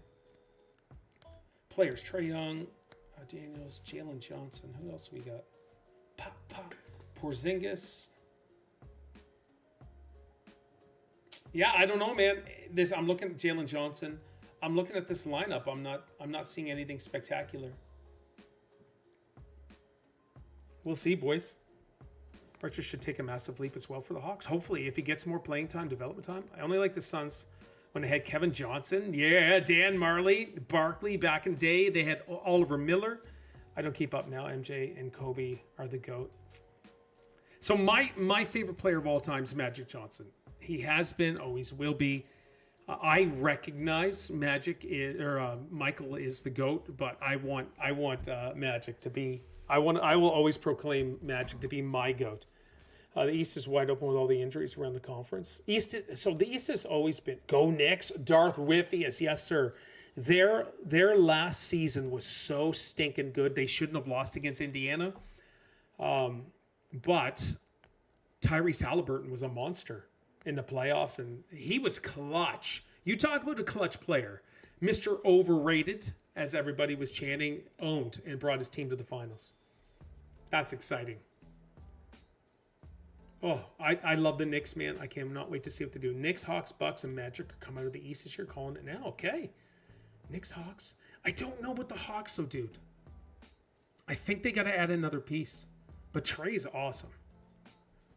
Players: Trey Young, Daniels, Jalen Johnson. Who else we got? Porzingis. Yeah, I don't know, man. I'm looking at Jalen Johnson. I'm looking at this lineup. I'm not seeing anything spectacular. We'll see, boys. Archer should take a massive leap as well for the Hawks. Hopefully, if he gets more playing time, development time. I only like the Suns when they had Kevin Johnson. Yeah, Dan Marley, Barkley back in the day. They had Oliver Miller. I don't keep up now. MJ and Kobe are the GOAT. So my favorite player of all time is Magic Johnson. He has been, always will be. I recognize Michael is the GOAT, but I want Magic to be. I will always proclaim Magic to be my GOAT. The East is wide open with all the injuries around the conference. The East has always been go Knicks. Darth Wiffius, yes sir. Their last season was so stinking good. They shouldn't have lost against Indiana. But Tyrese Halliburton was a monster in the playoffs, and he was clutch. You talk about a clutch player. Mr. Overrated, as everybody was chanting, owned and brought his team to the finals. That's exciting. Oh, I love the Knicks, man. I cannot wait to see what they do. Knicks, Hawks, Bucks, and Magic come out of the East this year. Calling it now. Okay. Knicks, Hawks. I don't know what the Hawks will do. I think they got to add another piece. But Trey's awesome.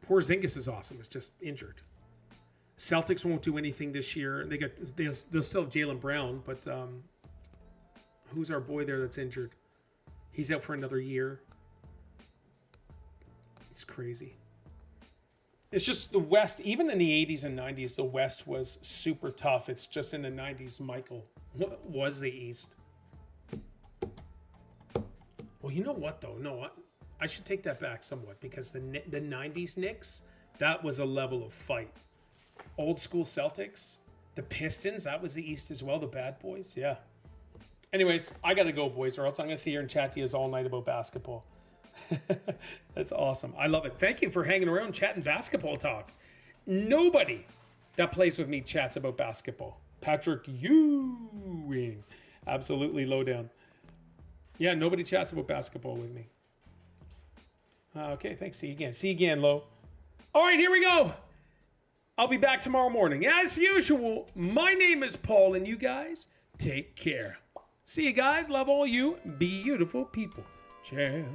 Porzingis is awesome. It's just injured. Celtics won't do anything this year. They'll still have Jaylen Brown, but who's our boy there that's injured? He's out for another year. It's crazy. It's just the West, even in the 80s and 90s, the West was super tough. It's just in the 90s, Michael was the East. Well, you know what, though? No, I should take that back somewhat, because the 90s Knicks, that was a level of fight. Old school Celtics, the Pistons, that was the East as well, the bad boys, yeah. Anyways, I got to go, boys, or else I'm going to sit here and chat to you all night about basketball. That's awesome. I love it. Thank you for hanging around chatting basketball talk. Nobody that plays with me chats about basketball. Patrick Ewing. Absolutely low down. Yeah, nobody chats about basketball with me. Okay, thanks. See you again. See you again, Lo. All right, here we go. I'll be back tomorrow morning. As usual, my name is Paul, and you guys take care. See you guys. Love all you beautiful people. Ciao.